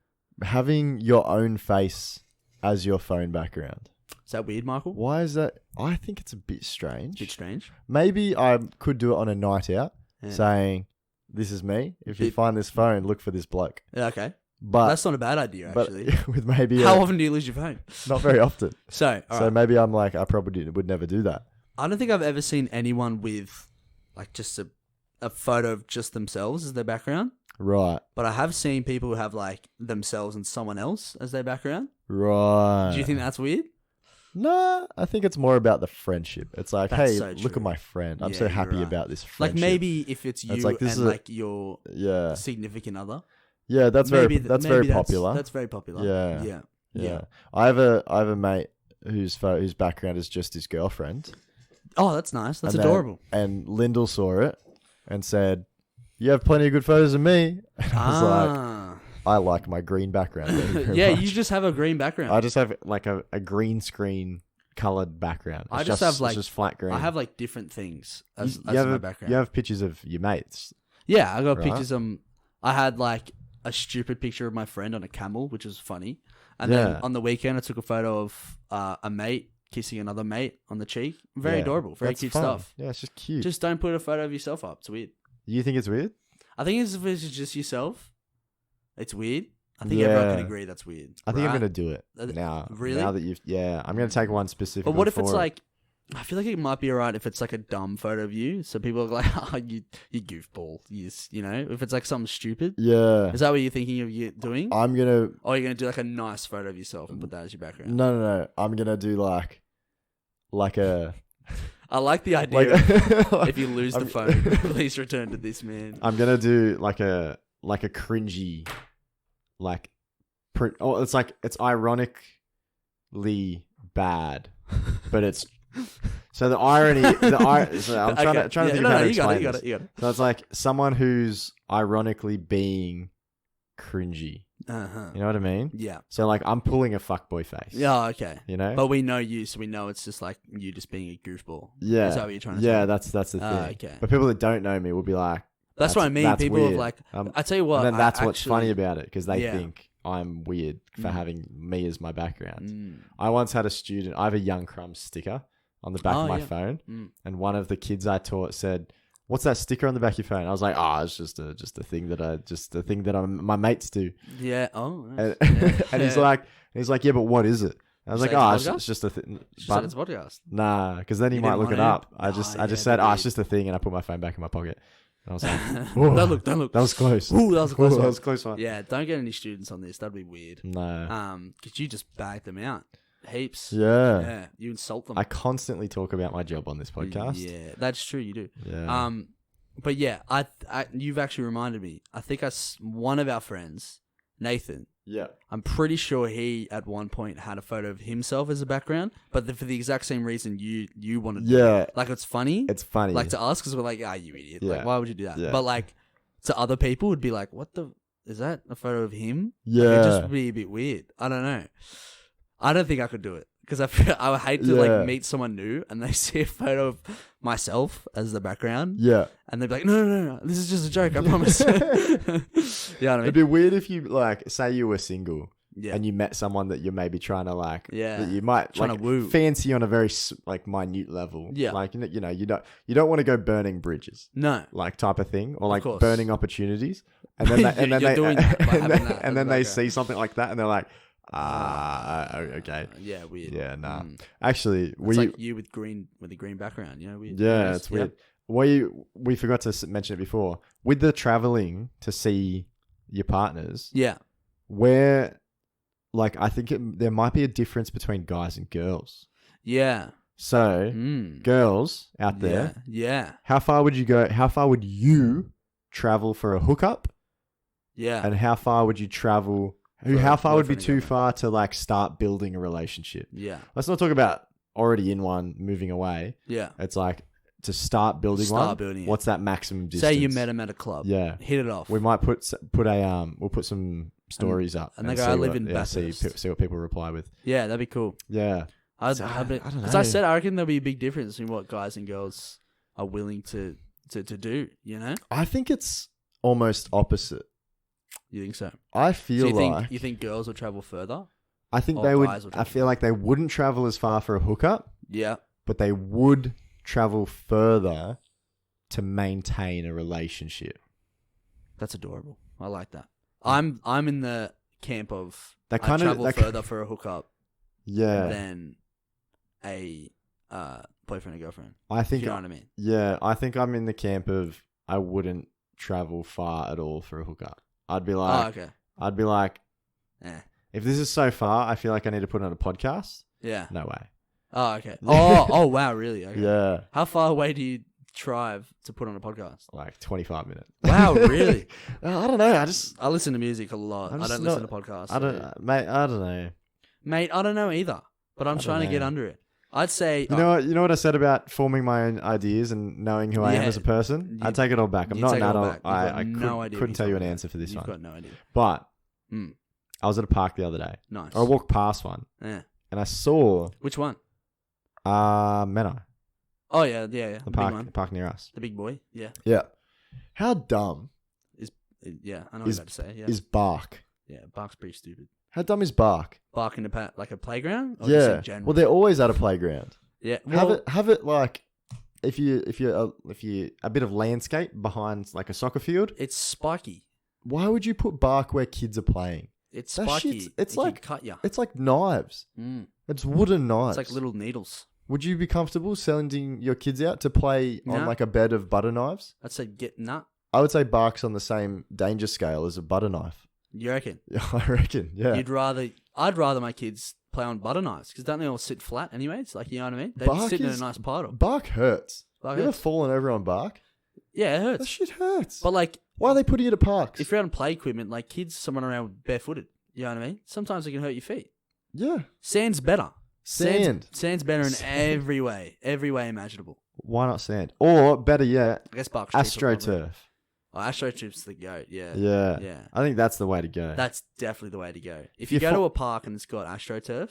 Having your own face as your phone background. Is that weird, Michael? Why is that? I think it's a bit strange. Strange? Maybe I could do it on a night out, saying, "This is me. If you find this phone, look for this bloke." Yeah, okay. But that's not a bad idea, actually. With maybe how often do you lose your phone? Not very often. So maybe I'm like, I probably would never do that. I don't think I've ever seen anyone with like just a photo of just themselves as their background. Right. But I have seen people who have like themselves and someone else as their background. Right. Do you think that's weird? No, I think it's more about the friendship. It's like, hey, look at my friend. I'm so happy about this friendship. Like maybe if it's you and your significant other. Yeah, that's very popular. That's very popular. Yeah. I have a mate whose background is just his girlfriend. Oh, that's nice. That's adorable. And Lyndall saw it and said, "You have plenty of good photos of me." And I was like, I like my green background. Yeah, you just have a green background. I just have like a green screen colored background. It's just flat green. I have like different things as my background. You have pictures of your mates. Yeah, I got pictures of. I had like a stupid picture of my friend on a camel, which was funny. And then on the weekend, I took a photo of a mate kissing another mate on the cheek. Very adorable. Very cute stuff. Yeah, it's just cute. Just don't put a photo of yourself up. It's weird. You think it's weird? I think if it's just yourself, it's weird. I think everyone can agree that's weird. I think I'm going to do it now. Really? Now that you've... Yeah, I'm going to take one specific. But what if it's like... I feel like it might be alright if it's like a dumb photo of you. So people are like, oh, you goofball. You know? If it's like something stupid. Yeah. Is that what you're thinking of you doing? I'm going to... Or you're going to do like a nice photo of yourself and put that as your background? No. I'm going to do like a... I like the idea of if you lose the phone, please return to this man. I'm going to do like a cringy... Like... it's ironically bad, but it's... So the irony, so I'm trying to think of how to explain this. You got it. So it's like someone who's ironically being cringy. Uh-huh. You know what I mean? Yeah. So like I'm pulling a fuckboy face. Yeah, okay. You know? But we know you, so we know it's just like you just being a goofball. Yeah. Is that what you're trying to say? Yeah, that's the thing. Okay. But people that don't know me will be like, that's what I mean. People weird. are like, I tell you what. And then that's what's funny about it, because they think I'm weird for having me as my background. I once had a student, I have a Young Crumbs sticker on the back of my phone, and one of the kids I taught said, "What's that sticker on the back of your phone?" I was like, "Oh, it's just a thing that my mates do." Yeah. Oh. Nice. And he's like, "Yeah, but what is it?" I was like, it's just a thing. But it's a podcast. Nah, because then he might look it up. I just said, it's just a thing, and I put my phone back in my pocket. And I was like, don't look. That was close. Ooh, that was a close one. That was a close one. Yeah, don't get any students on this. That'd be weird. No. Because you just bag them out. Heaps. Yeah. Yeah. You insult them. I constantly talk about my job on this podcast. Yeah, that's true. You do. Yeah. But yeah, you've actually reminded me. I think one of our friends, Nathan. Yeah. I'm pretty sure he at one point had a photo of himself as a background, but for the exact same reason you wanted to. Yeah. Like it's funny. It's funny. Like to us because we're like, you idiot. Yeah. Like why would you do that? Yeah. But like to other people would be like, is that a photo of him? Yeah. Like, it'd just be a bit weird. I don't know. I don't think I could do it. Because I would hate to like meet someone new and they see a photo of myself as the background. Yeah. And they'd be like, no, this is just a joke, I promise. You know what I mean? It'd be weird if you like, say you were single Yeah. and you met someone that you're maybe trying to like, Yeah. that you might Trying like to woo. fancy on a very like minute level. Yeah. Like, you know, you don't want to go burning bridges. No. Like type of thing, or like course. burning opportunities. And then they see something like that and they're like, okay. Yeah, weird. Yeah, nah. Actually, it's like you with the green background, you know, weird. Yeah, it's weird. We forgot to mention it before. With the traveling to see your partners, Yeah. where like I think there might be a difference between guys and girls. Yeah. So, girls out there, Yeah. how far would you go? How far would you travel for a hookup? Yeah. And how far would you travel? How far would be too far to like start building a relationship? Yeah. Let's not talk about already in one moving away. Yeah. It's like to start building one. Building it. What's that maximum distance? Say you met him at a club. Yeah. Hit it off. We might we'll put some stories up and they go, I live in Bathurst. See what people reply with. Yeah, that'd be cool. Yeah. I don't know. As I said, I reckon there'll be a big difference in what guys and girls are willing to do, you know? I think it's almost opposite. You think so? I feel you think girls will travel further? I think they would. I feel like they wouldn't travel as far for a hookup. Yeah. But they would travel further to maintain a relationship. That's adorable. I like that. I'm in the camp of I travel further for a hookup. Yeah. Than a boyfriend or girlfriend. I think you know what I mean. Yeah, I think I'm in the camp of I wouldn't travel far at all for a hookup. I'd be like, if this is so far, I feel like I need to put it on a podcast. Yeah. No way. Oh, okay. Oh, wow, really? Okay. Yeah. How far away do you drive to put on a podcast? Like 25 minutes. Wow, really? I don't know. I listen to music a lot. I don't listen to podcasts. I don't know. Mate, I don't know either. But I'm trying to get under it. I'd say you know what I said about forming my own ideas and knowing who I am as a person. I take it all back. I'm not an adult. I couldn't tell you an answer for this one. You've got no idea. But I was at a park the other day. Nice. Or I walked past one. Yeah. And I saw which one? Menai. Oh yeah. The park near us. The big boy. Yeah. Yeah. How dumb Yeah, I know what you're about to say. Yeah, is bark? yeah, bark's pretty stupid. How dumb is bark? Bark in like a playground? Or just Yeah. in general? Well, they're always at a playground. Yeah. Well, Have it like if you a bit of landscape behind like a soccer field. it's spiky. Why would you put bark where kids are playing? It's That spiky. shit's- it's It can like- cut you. It's like knives. Mm. It's wooden knives. It's like little needles. Would you be comfortable sending your kids out to play on No. like a bed of butter knives? I'd say get nut. I would say bark's on the same danger scale as a butter knife. You reckon? Yeah, I reckon. Yeah. I'd rather my kids play on butter knives because don't they all sit flat anyways? Like, you know what I mean? They Bark sit in a is- nice puddle. Bark hurts. Bark You ever hurts. fallen over on bark? Yeah, it That hurts. shit hurts. But like, Why are they putting it at parks? if you're out on play equipment, like kids, someone around barefooted. You know what I mean? Sometimes it can hurt your feet. Yeah. Sand's better. Sand. Sand's better in Sand. every way imaginable. Why not sand? Or better yet, I guess Bark's cheaper, probably. AstroTurf. Oh, AstroTurf's the goat. Yeah. Yeah. Yeah. I think that's the way to go. That's definitely the way to go. If You you go fo- to a park and it's got AstroTurf,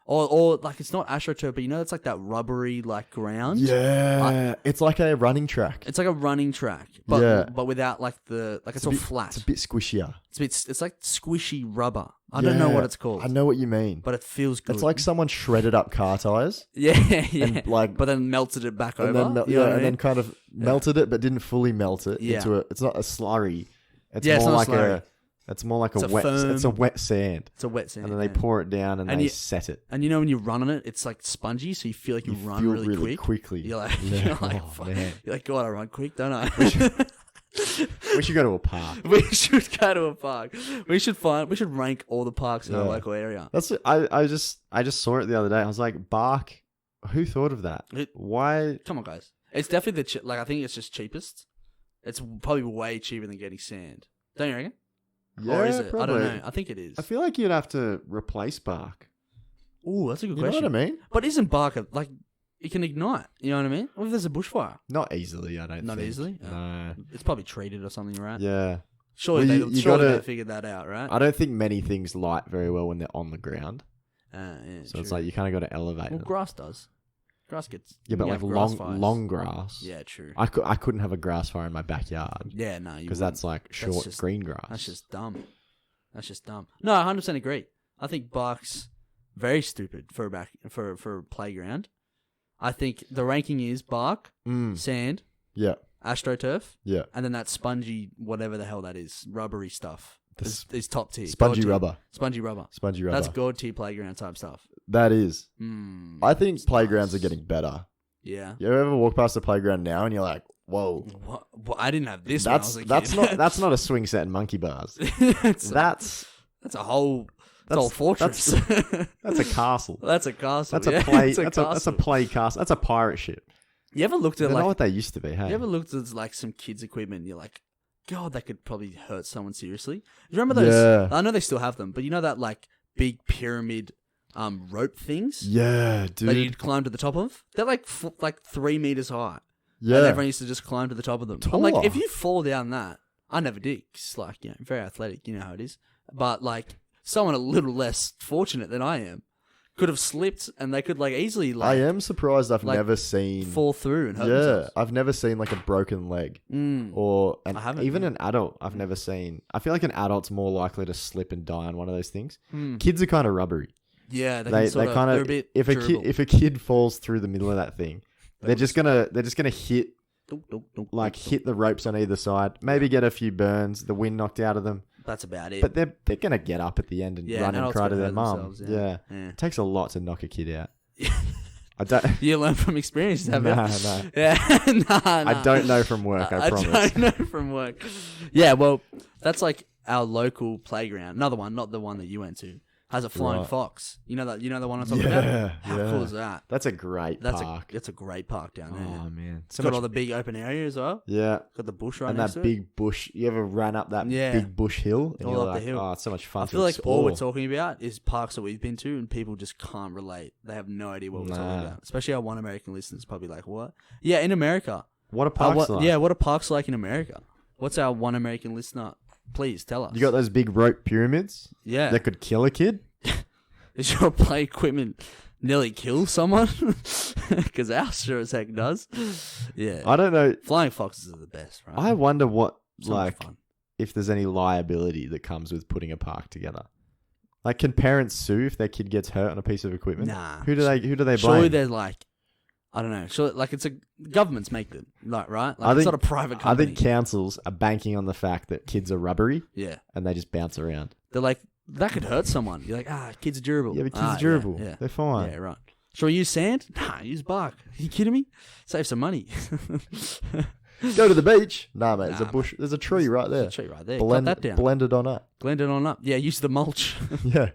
or like it's not AstroTurf, but you know it's like that rubbery like ground. Yeah. It's like a running track. It's like a running track, but Yeah. but without like it's all flat. It's a bit squishier. It's like squishy rubber. I don't know what it's called. I know what you mean. But it feels good. It's like someone shredded up car tires. yeah, yeah. And like, but then melted it back over. and then you know what I and then mean? kind of melted it, but didn't fully melt it Yeah. into a. It's not a slurry. It's Yeah, it's more not like a slurry. It's more like It's a a wet. firm- It's a wet sand, It's a wet sand. and then they yeah. pour it down and And they you- set it. And you know when you run on it, it's like spongy, so you feel like you run feel really quick. quickly. You're like, Yeah. you're like, Oh, fuck. man. You're like, God, I run quick, don't I? We should go to a park. We should go to a park. We should rank all the parks in our Yeah. local area. That's I just saw it the other day. I was like, bark. Who thought of that? Why? Come on, guys. It's definitely I think it's just cheapest. It's probably way cheaper than getting sand. Don't you reckon? Yeah, Or is it? probably. I don't know. I think it is. I feel like you'd have to replace bark. Ooh, that's a good You know question. what I mean? But isn't bark like it can ignite? You know what I mean? What if there's a bushfire? Not easily, I don't Not think. easily? No. It's probably treated or something, right? Yeah. Surely Well, you surely gotta- they figured that out, right? I don't think many things light very well when they're on the ground. Yeah, So it's true. like you kind of got to elevate Well, them. grass does. Grass gets Yeah, but you like have grass long fires. grass. Yeah, true. I couldn't have a grass fire in my backyard Yeah, no, because that's like short just- green grass. That's just dumb. That's just dumb. No, I 100% agree. I think bark's very stupid for a playground. I think the ranking is bark, sand, Yeah, AstroTurf, yeah. and then that spongy whatever the hell that is, rubbery stuff. Is top tier. Spongy God tier. rubber. Spongy rubber. Spongy rubber. That's god tier playground type stuff. That is. I think It's playgrounds nice. are getting better. Yeah. You ever walk past a playground now and you're like, whoa. What? I didn't have this. That's when I was a kid. that's not a swing set and monkey bars. that's That's a whole fortress. that's a castle. That's a castle. That's a yeah, play. it's a That's a castle. play castle. That's a pirate ship. You ever looked at They're not like? what they used to be. Hey, You ever looked at like some kids' equipment? And you're like, God, that could probably hurt someone seriously. You remember those? Yeah. I know they still have them, but you know that like big pyramid rope things yeah, that you'd dude. climb to the top of? They're like 3 meters high. Yeah, And everyone used to just climb to the top of them. I'm like, Taller. if you fall down that, I never did. 'Cause, like, you know, very athletic, you know how it is. But like, someone a little less fortunate than I am could have slipped, and they could like easily I like am surprised I've like, never seen. fall through and hurt Yeah, themselves. I've never seen like a broken leg or I haven't, even yeah. an adult. I've never seen. I feel like an adult's more likely to slip and die on one of those things. Mm. Kids are kind of rubbery. Yeah, they They kind they're a of bit if durable. a kid falls through the middle of that thing, they're just gonna hit Dunk, dunk, dunk, like dunk, hit the ropes on either side. Maybe get a few burns, the wind knocked out of them. That's about it. But they're gonna get up at the end and Yeah, run and adults cry to gonna their hurt mum. themselves, Yeah. yeah. It takes a lot to knock a kid out. I don't. You learn from experience, have you? Nah, nah. Yeah, nah. I don't know from work. I promise. don't know from work. Yeah, well, that's like our local playground. Another one, not the one that you went to, has a flying Right. fox. You know that? You know the one I'm talking Yeah, about? How yeah. cool is that? That's a great park. That's a great park down there. Oh man, It's got all the big open area as well. yeah, Got the bush right and next that to it. big bush. You ever ran up that Yeah. big bush hill? And All you're up the like, hill. oh, it's so much fun. I feel like all we're talking about is parks that we've been to, and people just can't relate. They have no idea what we're talking Nah. about. Especially our one American listeners, probably like, what? Yeah, in America. What a park's like. Yeah, what are parks like in America? What's our one American listener? Please tell us. You got those big rope pyramids Yeah. that could kill a kid. Is your play equipment nearly kill someone? Because ours sure as heck does. Yeah. I don't know. Flying foxes are the best, right? I wonder what, So much like, fun. if there's any liability that comes with putting a park together. Like, can parents sue if their kid gets hurt on a piece of equipment? Nah. Who do they blame? Surely there's like, I don't know. Sure, like it's governments make them, like, right? Like it's not a private company. I think councils are banking on the fact that kids are rubbery. Yeah. And they just bounce around. They're like, that could hurt someone. You're like, kids are durable. Yeah, but kids are durable. Yeah. They're fine. Yeah, right. Shall we use sand? Nah, use bark. Are you kidding me? Save some money. Go to the beach. Nah, mate. There's a bush. There's a tree right there. There's a tree right there. Blend that down. Blend it on up. Blend it on up. Yeah, use the mulch. Yeah.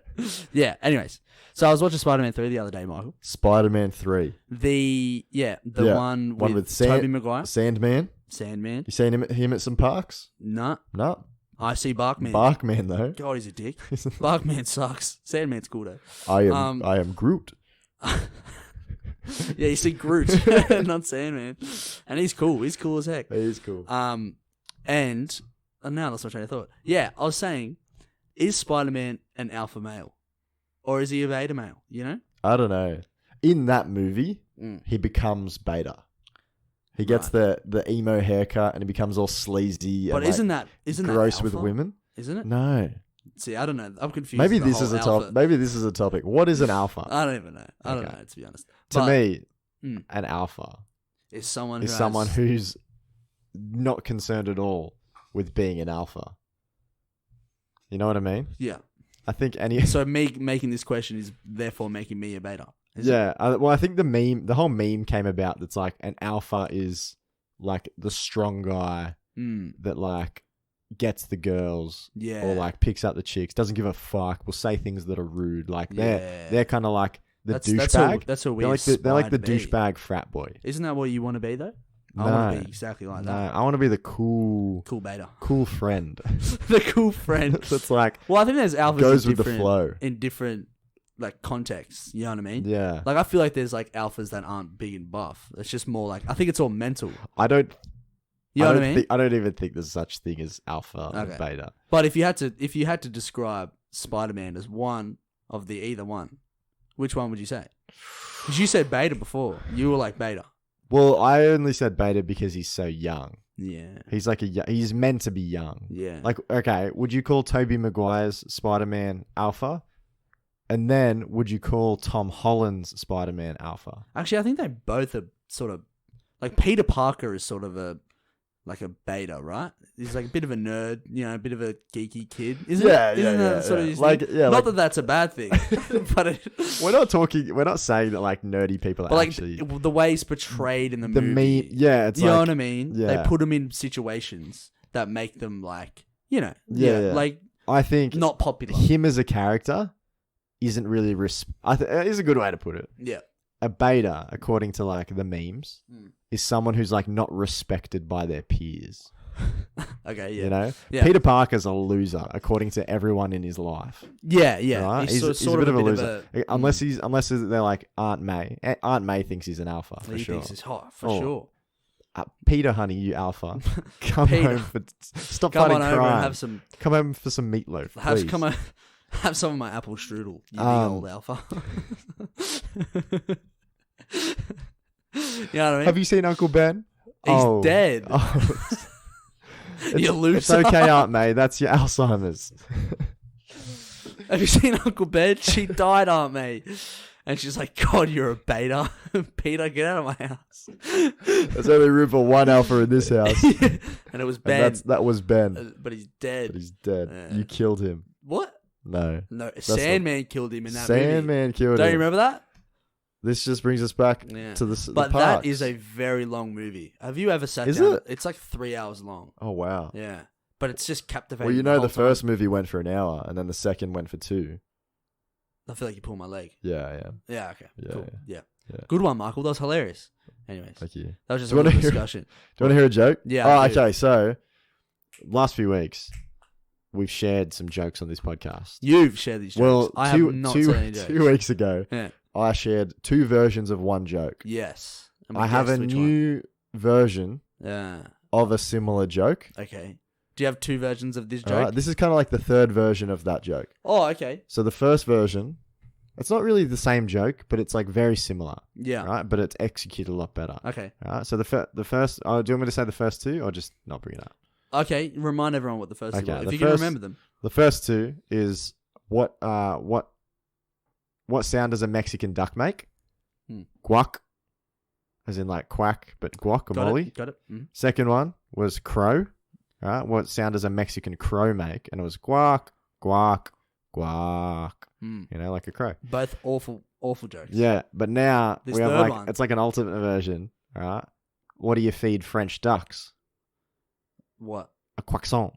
Yeah. Anyways, so I was watching Spider-Man 3 the other day, Michael. Spider-Man 3. The one with Tobey Maguire. Sandman. You seen him at some parks? Nah. No. I see Barkman. Barkman though. God, he's a dick. Barkman sucks. Sandman's cool though. I am Groot. Yeah, you see Groot, not Sandman, and he's cool. He's cool as heck. He is cool. And now that's my train of thought. Yeah, I was saying, is Spider-Man an alpha male, or is he a beta male? You know, I don't know. In that movie, he becomes beta. He gets the emo haircut and he becomes all sleazy. But and isn't that gross with women? Isn't it? No. See, I don't know. I'm confused. Maybe this is a topic. Maybe this is a topic. What is an alpha? I don't even know. I don't know, to be honest. To me, an alpha is someone who's not concerned at all with being an alpha. You know what I mean? Yeah. I think So me making this question is therefore making me a beta. I think the whole meme came about that's like an alpha is like the strong guy that like gets the girls or like picks up the chicks, doesn't give a fuck, will say things that are rude. Like they're kind of like the douchebag. That's what they're like the douchebag frat boy. Isn't that what you want to be though? No, I want to be exactly like that. I want to be the cool beta, cool friend. The cool friend. That's like, well, I think there's alphas goes with the flow in different like contexts. You know what I mean? Yeah. Like I feel like there's like alphas that aren't big and buff. It's just more like I think it's all mental. I don't. You know what I mean? I don't even think there's such thing as alpha and beta. But if you had to describe Spider-Man as one of the either one, which one would you say? Because you said beta before. You were like beta. Well, I only said beta because he's so young. Yeah. He's like he's meant to be young. Yeah. Like, okay, would you call Tobey Maguire's Spider-Man alpha? And then would you call Tom Holland's Spider-Man alpha? Actually, I think they both are sort of like Peter Parker is sort of a beta, right? He's like a bit of a nerd, you know, a bit of a geeky kid, isn't it? That sort of his thing? Not that that's a bad thing, but we're not saying that like nerdy people are actually like the way he's portrayed in the movie. It's you know what I mean? Yeah. They put him in situations that make them like, you know, like I think not popular. Him as a character isn't really is a good way to put it. Yeah. A beta, according to like the memes, is someone who's like not respected by their peers. Okay, yeah. You know? Yeah. Peter Parker's a loser, according to everyone in his life. Yeah, yeah. Right? He's sort of a bit of a loser. Unless they're like Aunt May. Aunt May thinks he's an alpha, for he sure. Thinks he's hot, for sure. Peter, honey, you alpha. Come home stop fighting crime. Over and come home for some meatloaf, please. Have some of my apple strudel, you big old alpha. You know what I mean? Have you seen Uncle Ben? He's dead. Oh. You loser. It's okay, Aunt May. That's your Alzheimer's. Have you seen Uncle Ben? She died, Aunt May. And she's like, God, you're a beta. Peter, get out of my house. There's only room for one alpha in this house. And it was Ben. That was Ben. But he's dead. Yeah. You killed him. What? No. Sandman killed him in that movie. Sandman killed him. Don't you remember that? This just brings us back to the But parks. that is a very long movie. Have you ever sat down? It? It's like 3 hours long. Oh, wow. Yeah. But it's just captivating. Well, you know the first movie went for an hour, and then the second went for 2. I feel like you pulled my leg. Yeah. Yeah, okay. Yeah, cool. yeah. Good one, Michael. That was hilarious. Anyways. Thank you. That was just a little discussion. Do you want to hear a joke? Yeah. Oh, okay. So, last few weeks, we've shared some jokes on this podcast. You've shared these jokes. Well, I have not said any jokes. 2 weeks ago, I shared 2 versions of one joke. Yes. I have a new version of a similar joke. Okay. Do you have 2 versions of this joke? All right, this is kind of like the third version of that joke. Oh, okay. So the first version, It's not really the same joke, but it's like very similar. Yeah. Right? But it's executed a lot better. Okay. Right? So the first, do you want me to say the first two or just not bring it up? Okay. Remind everyone what the first two were. If you can remember them. The first two is what sound does a Mexican duck make? Guac. As in like quack, but guacamole. Got it. Mm-hmm. Second one was crow. Right? What sound does a Mexican crow make? And it was guac, guac, guac. You know, like a crow. Both awful jokes. Yeah, but now this we have like one. It's like an ultimate version. Right? What do you feed French ducks? What? A croissant.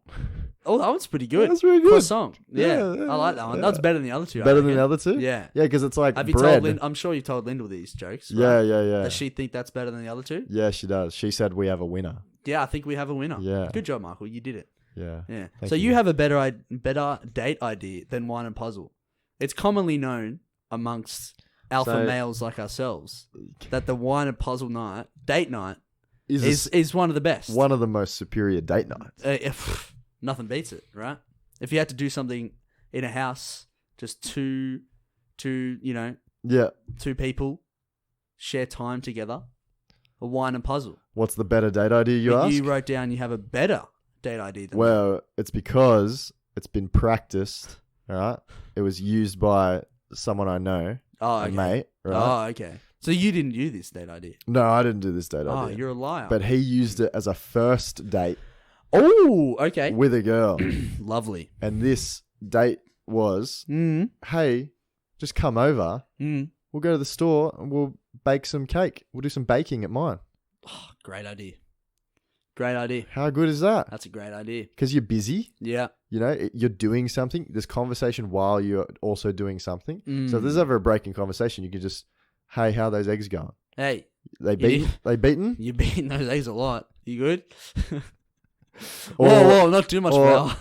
Oh, that one's pretty good. That's pretty good. Croissant. Yeah, I like that one. That's better than the other two. Better than the other two? Yeah. Yeah, because it's like Have bread. You told I'm sure you told Lyndall these jokes. Right? Yeah. Does she think that's better than the other two? Yeah, she does. She said we have a winner. Yeah, I think we have a winner. Yeah. Good job, Michael. You did it. Yeah. So you have a better date idea than wine and puzzle. It's commonly known amongst alpha males like ourselves that the wine and puzzle date night, is one of the best. One of the most superior date nights. Nothing beats it, right? If you had to do something in a house, just two people share time together, a wine and puzzle. What's the better date idea you ask? You wrote down you have a better date idea than that. It's because it's been practiced, all right? It was used by someone I know, a mate, right? Oh, okay. So you didn't do this date idea? No, I didn't do this date idea. Oh, you're a liar. But he used it as a first date. Oh, okay. With a girl. Lovely. And this date was, hey, just come over. We'll go to the store and we'll bake some cake. We'll do some baking at mine. Oh, great idea. Great idea. How good is that? That's a great idea. Because you're busy. Yeah. You know, you're doing something. There's conversation while you're also doing something. So if there's ever a break in conversation, you can just, hey, how are those eggs going? Hey. They beaten? You're beating those eggs a lot. You good? Whoa, not too much flour.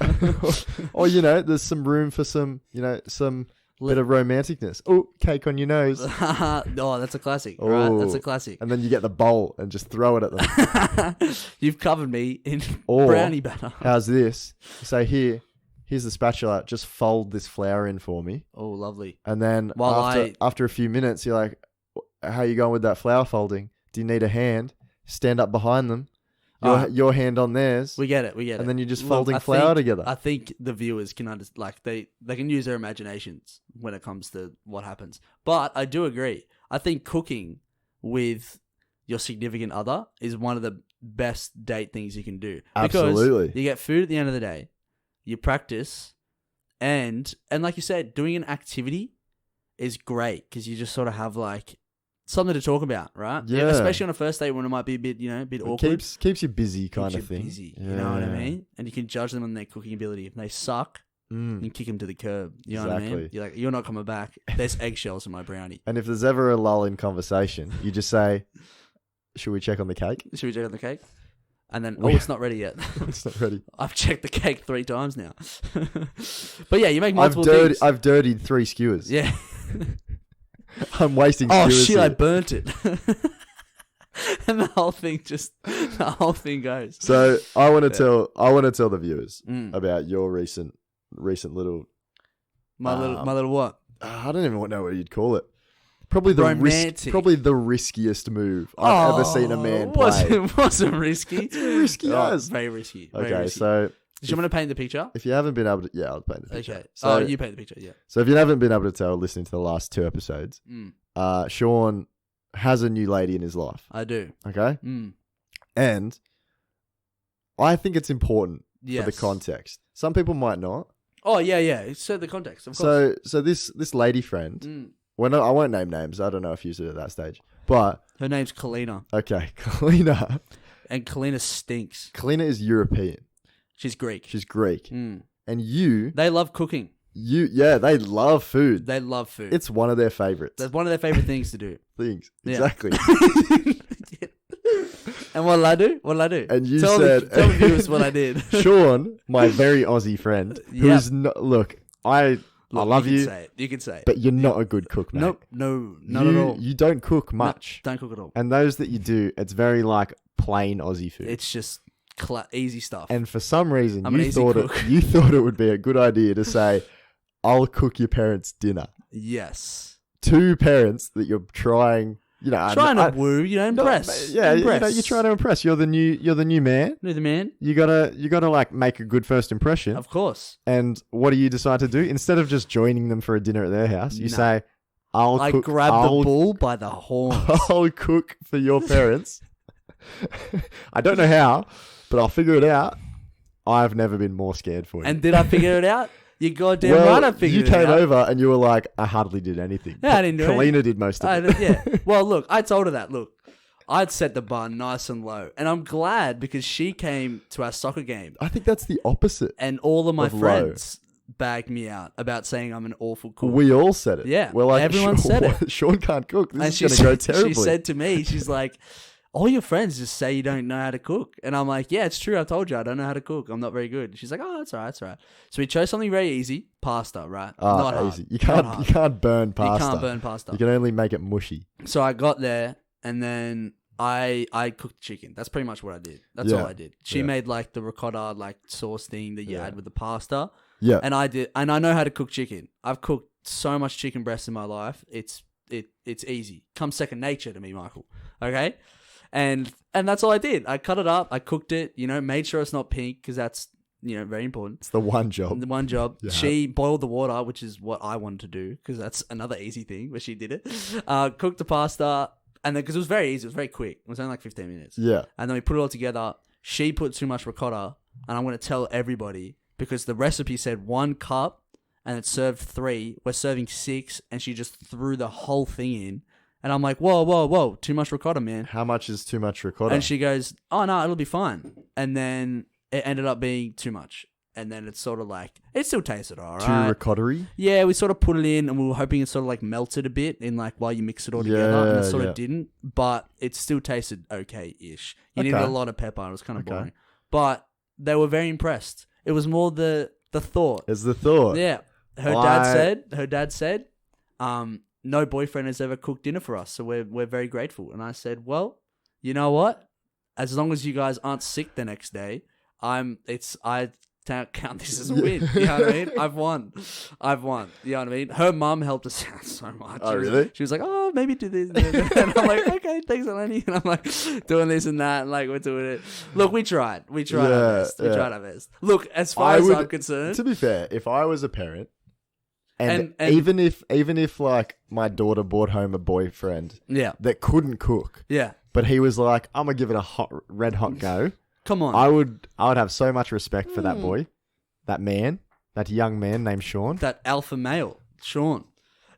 Or, there's some room for some bit of romanticness. Oh, cake on your nose. Oh, that's a classic, right? That's a classic. And then you get the bowl and just throw it at them. You've covered me in brownie batter. How's this? Say, here's the spatula. Just fold this flour in for me. Oh, lovely. And then after a few minutes, you're like, how you going with that flour folding? Do you need a hand? Stand up behind them. Your hand on theirs. We get it. And then you're just folding flour together. I think the viewers can understand, they can use their imaginations when it comes to what happens. But I do agree. I think cooking with your significant other is one of the best date things you can do. Absolutely. Because you get food at the end of the day, you practice, and like you said, doing an activity is great because you just sort of have like something to talk about, right? Yeah. Especially on a first date when it might be a bit, a bit awkward. Keeps you busy kind of thing. Busy, you know what I mean? And you can judge them on their cooking ability. If they suck, you kick them to the curb. You know what I mean? You're like, you're not coming back. There's eggshells in my brownie. And if there's ever a lull in conversation, you just say, should we check on the cake? Should we check on the cake? And then, it's not ready yet. It's not ready. I've checked the cake 3 times now. But yeah, you make multiple things. I've dirtied 3 skewers. Yeah. I'm wasting skewers. Oh shit, here. I burnt it. And the whole thing goes. So I want to tell the viewers about your recent little my little what? I don't even know what you'd call it. Probably the riskiest move I've ever seen a man play. It wasn't risky. It's risky. Very risky. Okay, so do you want to paint the picture? If you haven't been able to, I'll paint the picture. Okay. So you paint the picture, yeah. So if you haven't been able to tell, listening to the last 2 episodes, Sean has a new lady in his life. I do. Okay? And I think it's important for the context. Some people might not. Oh, yeah. So the context, of course. So this lady friend, I won't name names. I don't know if you said at that stage. But her name's Kalina. Okay, Kalina. And Kalina stinks. Kalina is European. She's Greek. And they love cooking. They love food. They love food. It's one of their favorites. That's one of their favorite things to do. Exactly. And what did I do? And you tell said... Tell the viewers what I did. Sean, my very Aussie friend, who's not... Look, I love you. You can say it. But you're not a good cook, mate. Nope. No, not at all. You don't cook much. No, don't cook at all. And those that you do, it's very like plain Aussie food. It's just... easy stuff. And for some reason, you thought it would be a good idea to say, I'll cook your parents' dinner. Yes. Two parents that you're trying, trying to woo, impress. Impress. You're trying to impress. You're the new man. You're the man. You gotta like make a good first impression. Of course. And what do you decide to do? Instead of just joining them for a dinner at their house, you say, I grab the bull by the horns. I'll cook for your parents. I don't know how, but I'll figure it out. I've never been more scared for you. And did I figure it out? You goddamn right I figured it out. You came over and you were like, I hardly did anything. Yeah, I didn't do anything. Kalina did most of it. Yeah. Well, look, I told her that. Look, I'd set the bar nice and low. And I'm glad because she came to our soccer game. I think that's the opposite. And all of my friends bagged me out about saying I'm an awful cook. We all said it. Yeah. We're like, everyone said it. Sean can't cook. This is going to go terribly. She said to me, she's like, all your friends just say you don't know how to cook. And I'm like, yeah, it's true. I told you I don't know how to cook. I'm not very good. She's like, oh, that's all right. That's all right. So we chose something very easy. Pasta, right? Not easy. Hard. You can't burn pasta. You can't burn pasta. You can only make it mushy. So I got there and then I cooked chicken. That's pretty much what I did. That's all I did. She made like the ricotta like sauce thing that you add with the pasta. Yeah. And I did, and I know how to cook chicken. I've cooked so much chicken breast in my life. It's easy. Comes second nature to me, Michael. Okay? And that's all I did. I cut it up. I cooked it, made sure it's not pink because that's, very important. It's the one job. The one job. Yeah. She boiled the water, which is what I wanted to do because that's another easy thing, but she did it. Cooked the pasta and then, because it was very easy. It was very quick. It was only like 15 minutes. Yeah. And then we put it all together. She put too much ricotta and I'm going to tell everybody because the recipe said 1 cup and it served 3. We're serving 6 and she just threw the whole thing in. And I'm like, whoa, too much ricotta, man. How much is too much ricotta? And she goes, oh, no, it'll be fine. And then it ended up being too much. And then it's sort of like, it still tasted all right. Too ricotta-y? Yeah, we sort of put it in and we were hoping it sort of like melted a bit in like while you mix it all together. And it sort of didn't. But it still tasted okay-ish. You needed a lot of pepper. It was kind of boring. But they were very impressed. It was more the thought. It's the thought. Yeah. Her dad said, no boyfriend has ever cooked dinner for us, so we're very grateful. And I said, well, you know what? As long as you guys aren't sick the next day, I count this as a win. You know what I mean? I've won. You know what I mean? Her mum helped us out so much. Oh, really? She was like, oh, maybe do this. And I'm like, okay, thanks, Eleni. And I'm like, doing this and that, and like, we're doing it. Look, we tried. We tried our best. We tried our best. Look, as far as I'm concerned. To be fair, if I was a parent, and even if like my daughter brought home a boyfriend that couldn't cook, but he was like, I'm gonna give it a red hot go. Come on. I would have so much respect for that boy, that young man named Sean. That alpha male, Sean.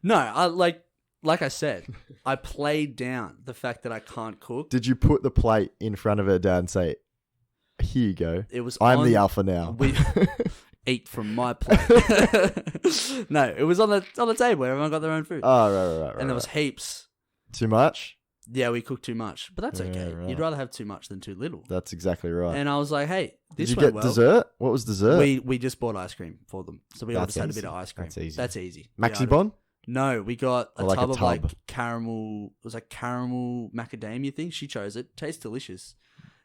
No, I like I said, I played down the fact that I can't cook. Did you put the plate in front of her dad and say, here you go. I'm the alpha now. Eat from my plate. No, it was on the table. Everyone got their own food. Oh, right. And there was heaps. Too much? Yeah, we cooked too much, but that's okay. Right. You'd rather have too much than too little. That's exactly right. And I was like, hey, this Did you went get dessert? What was dessert? We just bought ice cream for them. So we all just had a bit of ice cream. That's easy. Maxi Bon? No, we got a tub of like caramel. It was like caramel macadamia thing. She chose it. Tastes delicious.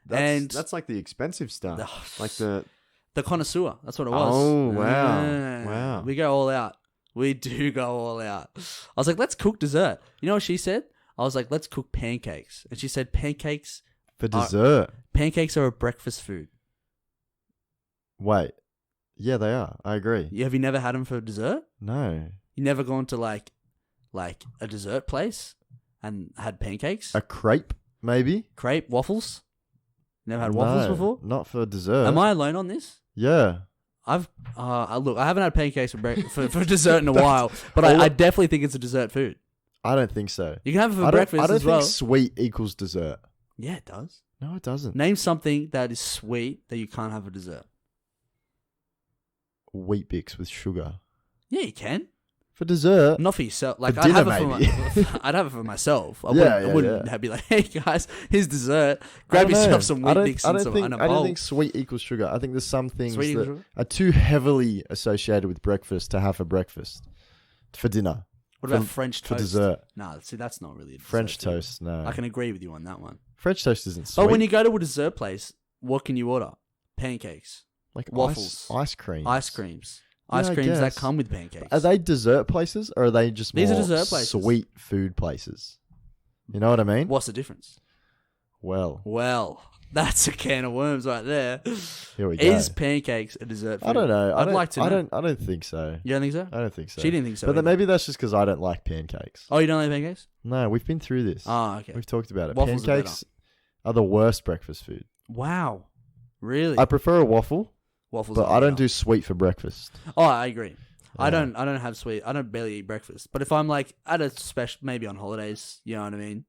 That's like the expensive stuff. Like the connoisseur. That's what it was. Oh, wow. Wow. We go all out. We do go all out. I was like, let's cook dessert. You know what she said? I was like, let's cook pancakes. And she said, pancakes for dessert. Pancakes are a breakfast food. Wait. Yeah, they are. I agree. Have you never had them for dessert? No. You never gone to like a dessert place and had pancakes? A crepe, maybe? Crepe, waffles? Never had waffles before? Not for dessert. Am I alone on this? Yeah. Look, I haven't had pancakes for dessert in a while, but I definitely think it's a dessert food. I don't think so. You can have it for breakfast as well. I don't think sweet equals dessert. Yeah, it does. No, it doesn't. Name something that is sweet that you can't have for dessert. Wheat Bix with sugar. Yeah, you can. For dessert. Not for yourself. Like, for dinner, I'd have it for myself. I wouldn't be like, hey guys, here's dessert. Grab yourself some Wheat Bix and a bowl. I don't think sweet equals sugar. I think there's some things that are too heavily associated with breakfast to have for breakfast. For dinner. What about French toast? For dessert. No, see, that's not really a dessert. French toast, no. I can agree with you on that one. French toast isn't sweet. But when you go to a dessert place, what can you order? Pancakes. Like waffles. Ice creams. Ice creams. ice creams that come with pancakes. Are they dessert places or are they just These more are dessert places. Sweet food places? You know what I mean? What's the difference? Well, that's a can of worms right there. Here we go. Is pancakes a dessert food? I don't know. I'd like to know. I don't think so. You don't think so? I don't think so. She didn't think so. But then maybe that's just because I don't like pancakes. Oh, you don't like pancakes? No, we've been through this. Oh, okay. We've talked about it. Waffles Pancakes are the worst breakfast food. Wow. Really? I prefer a waffle. Waffles, but I don't do sweet for breakfast. Oh, I agree. Yeah. I don't have sweet. I don't barely eat breakfast. But if I'm like at a special, maybe on holidays, you know what I mean?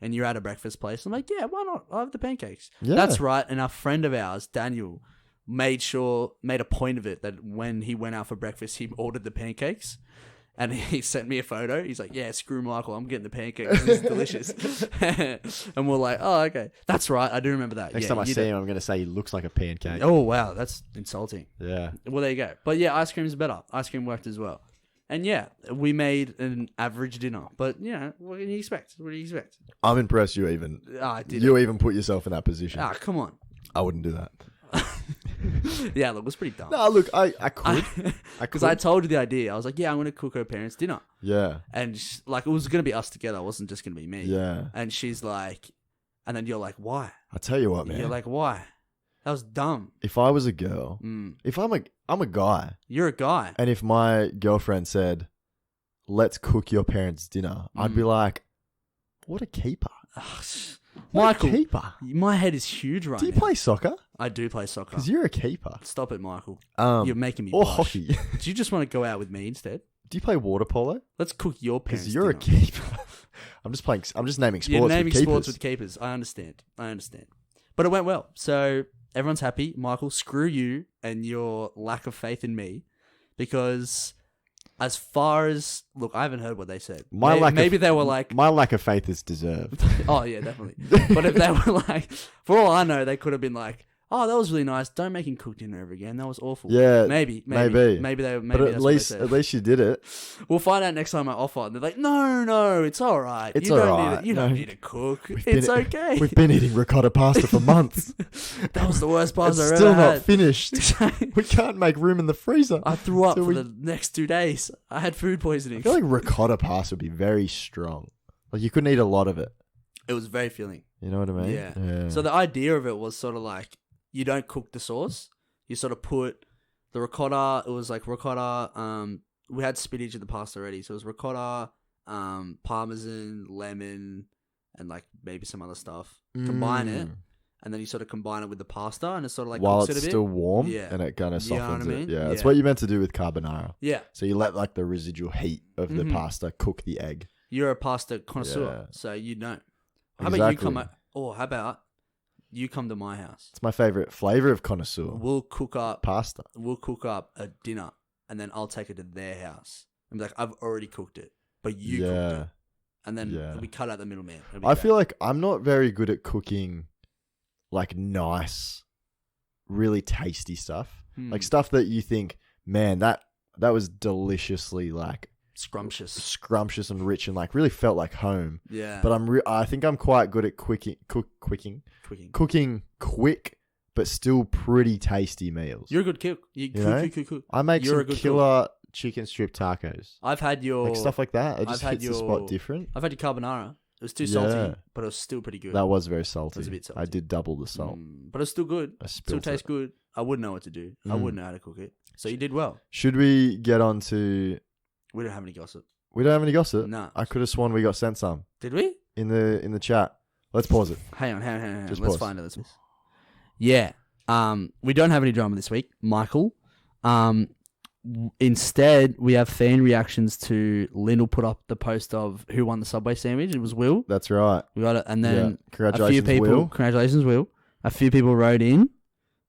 And you're at a breakfast place, I'm like, yeah, why not? I'll have the pancakes. Yeah. That's right. And a friend of ours, Daniel, made a point of it that when he went out for breakfast, he ordered the pancakes. And he sent me a photo. He's like, yeah, screw Michael. I'm getting the pancakes. It's delicious. And we're like, oh, okay. That's right. I do remember that. Next time I see him, I'm going to say he looks like a pancake. Oh, wow. That's insulting. Yeah. Well, there you go. But yeah, ice cream's better. Ice cream worked as well. And yeah, we made an average dinner. But, you know, what can you expect? What do you expect? I'm impressed you even. You even put yourself in that position. Come on. I wouldn't do that. Yeah, look, it was pretty dumb. No, look, I could. Because I told her the idea. I was like, yeah, I'm going to cook her parents' dinner. Yeah. And it was going to be us together. It wasn't just going to be me. Yeah. And she's like, and then you're like, why? I'll tell you what, man. You're like, why? That was dumb. If I was a girl, if I'm a guy. You're a guy. And if my girlfriend said, let's cook your parents' dinner, I'd be like, what a keeper. Michael, keeper. My head is huge right now. Do you play soccer? I do play soccer. Because you're a keeper. Stop it, Michael. You're making me blush. Hockey. Do you just want to go out with me instead? Do you play water polo? Let's cook your parents' Because you're dinner. a keeper. I'm just naming sports. You're naming with sports with keepers. I understand. But it went well. So everyone's happy. Michael, screw you and your lack of faith in me. Because as far as... Look, I haven't heard what they said. Maybe they were like... My lack of faith is deserved. Oh, yeah, definitely. But if they were like... For all I know, they could have been like, oh, that was really nice. Don't make him cook dinner ever again. That was awful. Yeah. Maybe. But at least you did it. We'll find out next time I offer. And they're like, no, it's all right. It's all right. You don't need to cook. It's okay. We've been eating ricotta pasta for months. That was the worst pasta I've ever had. It's still not finished. We can't make room in the freezer. I threw up for the next 2 days. I had food poisoning. I feel like ricotta pasta would be very strong. Like you couldn't eat a lot of it. It was very filling. You know what I mean? Yeah. So the idea of it was sort of like, you don't cook the sauce. You sort of put the ricotta. It was like ricotta. We had spinach in the pasta already, so it was ricotta, parmesan, lemon, and like maybe some other stuff. Combine it, and then you sort of combine it with the pasta, and it's sort of like while cooks it's it a bit. Still warm, yeah, and it kind of softens what I mean? it. Yeah, that's what you meant to do with carbonara. Yeah. So you let like the residual heat of the pasta cook the egg. You're a pasta connoisseur, so you know. How about you come to my house? It's my favorite flavor of connoisseur. We'll cook up pasta. We'll cook up a dinner, and then I'll take it to their house. I'm like, I've already cooked it, but you cooked it, and then we cut out the middleman. I feel like I'm not very good at cooking, like nice, really tasty stuff, like stuff that you think, man, that was deliciously like. Scrumptious and rich and like really felt like home. Yeah. But I think I'm quite good at cooking quick, but still pretty tasty meals. You're a good cook. You cook. I make some killer chicken strip tacos. I've had your like stuff like that. It just hits the spot different. I've had your carbonara. It was too salty, but it was still pretty good. That was very salty. It was a bit salty. I did double the salt. But it's still good. Still tastes good. I wouldn't know what to do. I wouldn't know how to cook it. So you did well. Should we get on to... We don't have any gossip. We don't have any gossip? No. I could have sworn we got sent some. Did we? In the chat. Let's pause it. Hang on. Let's find it. Yeah. We don't have any drama this week, Michael. Instead, we have fan reactions to Lyndall put up the post of who won the Subway sandwich. It was Will. That's right. We got it. And then Congratulations, Will. A few people wrote in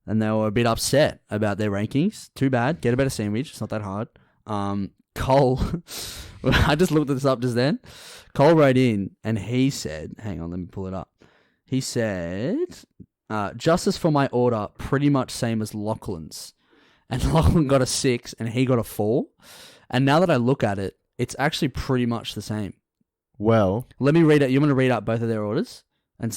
and they were a bit upset about their rankings. Too bad. Get a better sandwich. It's not that hard. Cole, I just looked this up just then. Cole wrote in and he said, hang on, let me pull it up. He said, justice for my order, pretty much same as Lachlan's. And Lachlan got a 6 and he got a 4. And now that I look at it, it's actually pretty much the same. Well, let me read it. You want to read out both of their orders and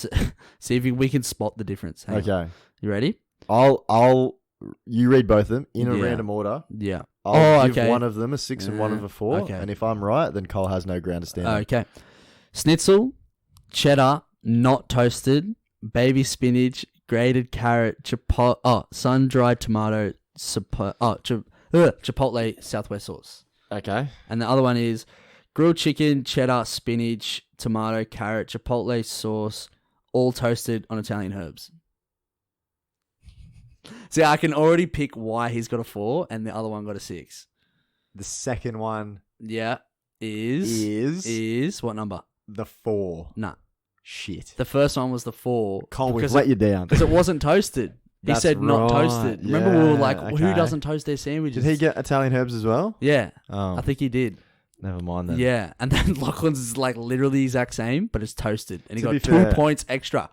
see if we can spot the difference. Hang on. You ready? I'll you read both of them in a random order. Yeah. I'll give one of them a 6 and one of a 4. Okay. And if I'm right, then Cole has no ground to stand on. Okay. Schnitzel, cheddar, not toasted, baby spinach, grated carrot, sun-dried tomato, chipotle Southwest sauce. Okay. And the other one is grilled chicken, cheddar, spinach, tomato, carrot, chipotle sauce, all toasted on Italian herbs. See, I can already pick why he's got a 4 and the other one got a 6. The second one... Yeah. Is... What number? The 4. Nah. Shit. The first one was the 4. Cole, we've let you down. Because it wasn't toasted. He said right. not toasted. Remember we were like, who doesn't toast their sandwiches? Did he get Italian herbs as well? Yeah. Oh. I think he did. Never mind then. Yeah. And then Lachlan's is like literally the exact same, but it's toasted. And he got 2 points extra.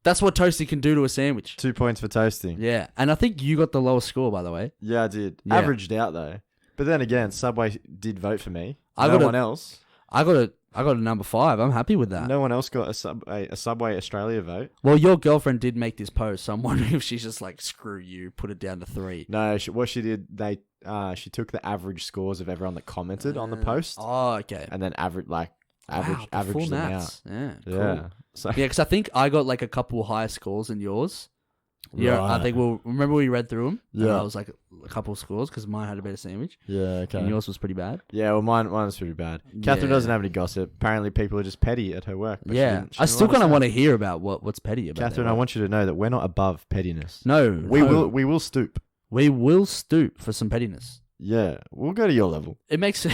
That's what toasting can do to a sandwich. 2 points for toasting. Yeah. And I think you got the lowest score, by the way. Yeah, I did. Yeah. Averaged out, though. But then again, Subway did vote for me. No one else. I got a number 5. I'm happy with that. No one else got a Subway Australia vote. Well, your girlfriend did make this post, so I'm wondering if she's just like, screw you, put it down to 3. No, what she did, she took the average scores of everyone that commented on the post. Oh, okay. And then averaged them out. Yeah, cool. Yeah. So. Yeah, because I think I got like a couple higher scores than yours. Yeah, right. I think remember we read through them? Yeah. I was like a couple of scores because mine had a better sandwich. Yeah, okay. And yours was pretty bad. Yeah, well, mine was pretty bad. Catherine doesn't have any gossip. Apparently, people are just petty at her work. Yeah. I still kind of want to hear about what's petty about Catherine, I want you to know that we're not above pettiness. No. We will stoop. We will stoop for some pettiness. Yeah. We'll go to your level. It makes...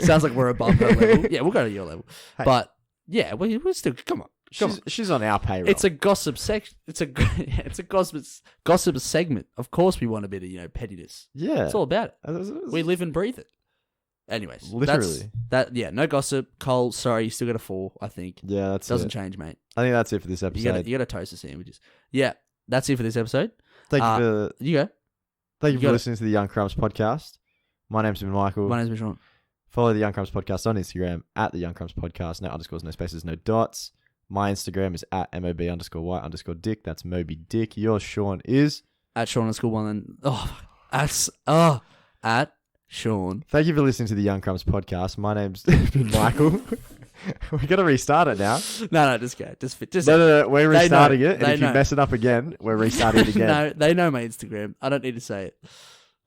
Sounds like we're above her level. Yeah, we'll go to your level. Hey. But, yeah, we're still... Come on. She's on our payroll. It's a gossip section. It's a gossip segment. Of course, we want a bit of pettiness. Yeah, it's all about it. We live and breathe it. Anyways, literally. No gossip. Cole, sorry, you still got a 4. I think. Yeah, doesn't change, mate. I think that's it for this episode. You got to toast the sandwiches. Yeah, that's it for this episode. Thank you for you go. Thank you for listening to the Young Crumbs podcast. My name's been Michael. My name's been Sean. Follow the Young Crumbs podcast on Instagram at the Young Crumbs podcast. No underscores, no spaces, no dots. My Instagram is at MOB_Y_Dick. That's Moby Dick. Yours, Sean, is at Sean_1. At Sean. Thank you for listening to the Young Crumbs podcast. My name's been Michael. We're gonna restart it now. No, just go. Just No. We're restarting it. And if you mess it up again, we're restarting it again. No, they know my Instagram. I don't need to say it.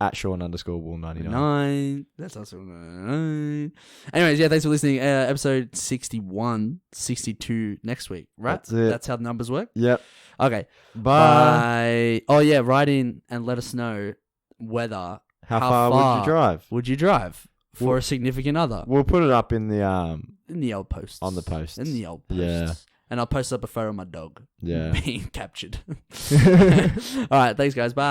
At Sean_Wool99. That's also 99. Anyways, yeah, thanks for listening. Episode 61, 62 next week, right? That's it. That's how the numbers work? Yep. Okay. Bye. Oh, yeah, write in and let us know whether... How far would you drive for a significant other? We'll put it up in the... in the old posts. On the posts. In the old posts. Yeah. And I'll post up a photo of my dog. Yeah. Being captured. All right, thanks, guys. Bye.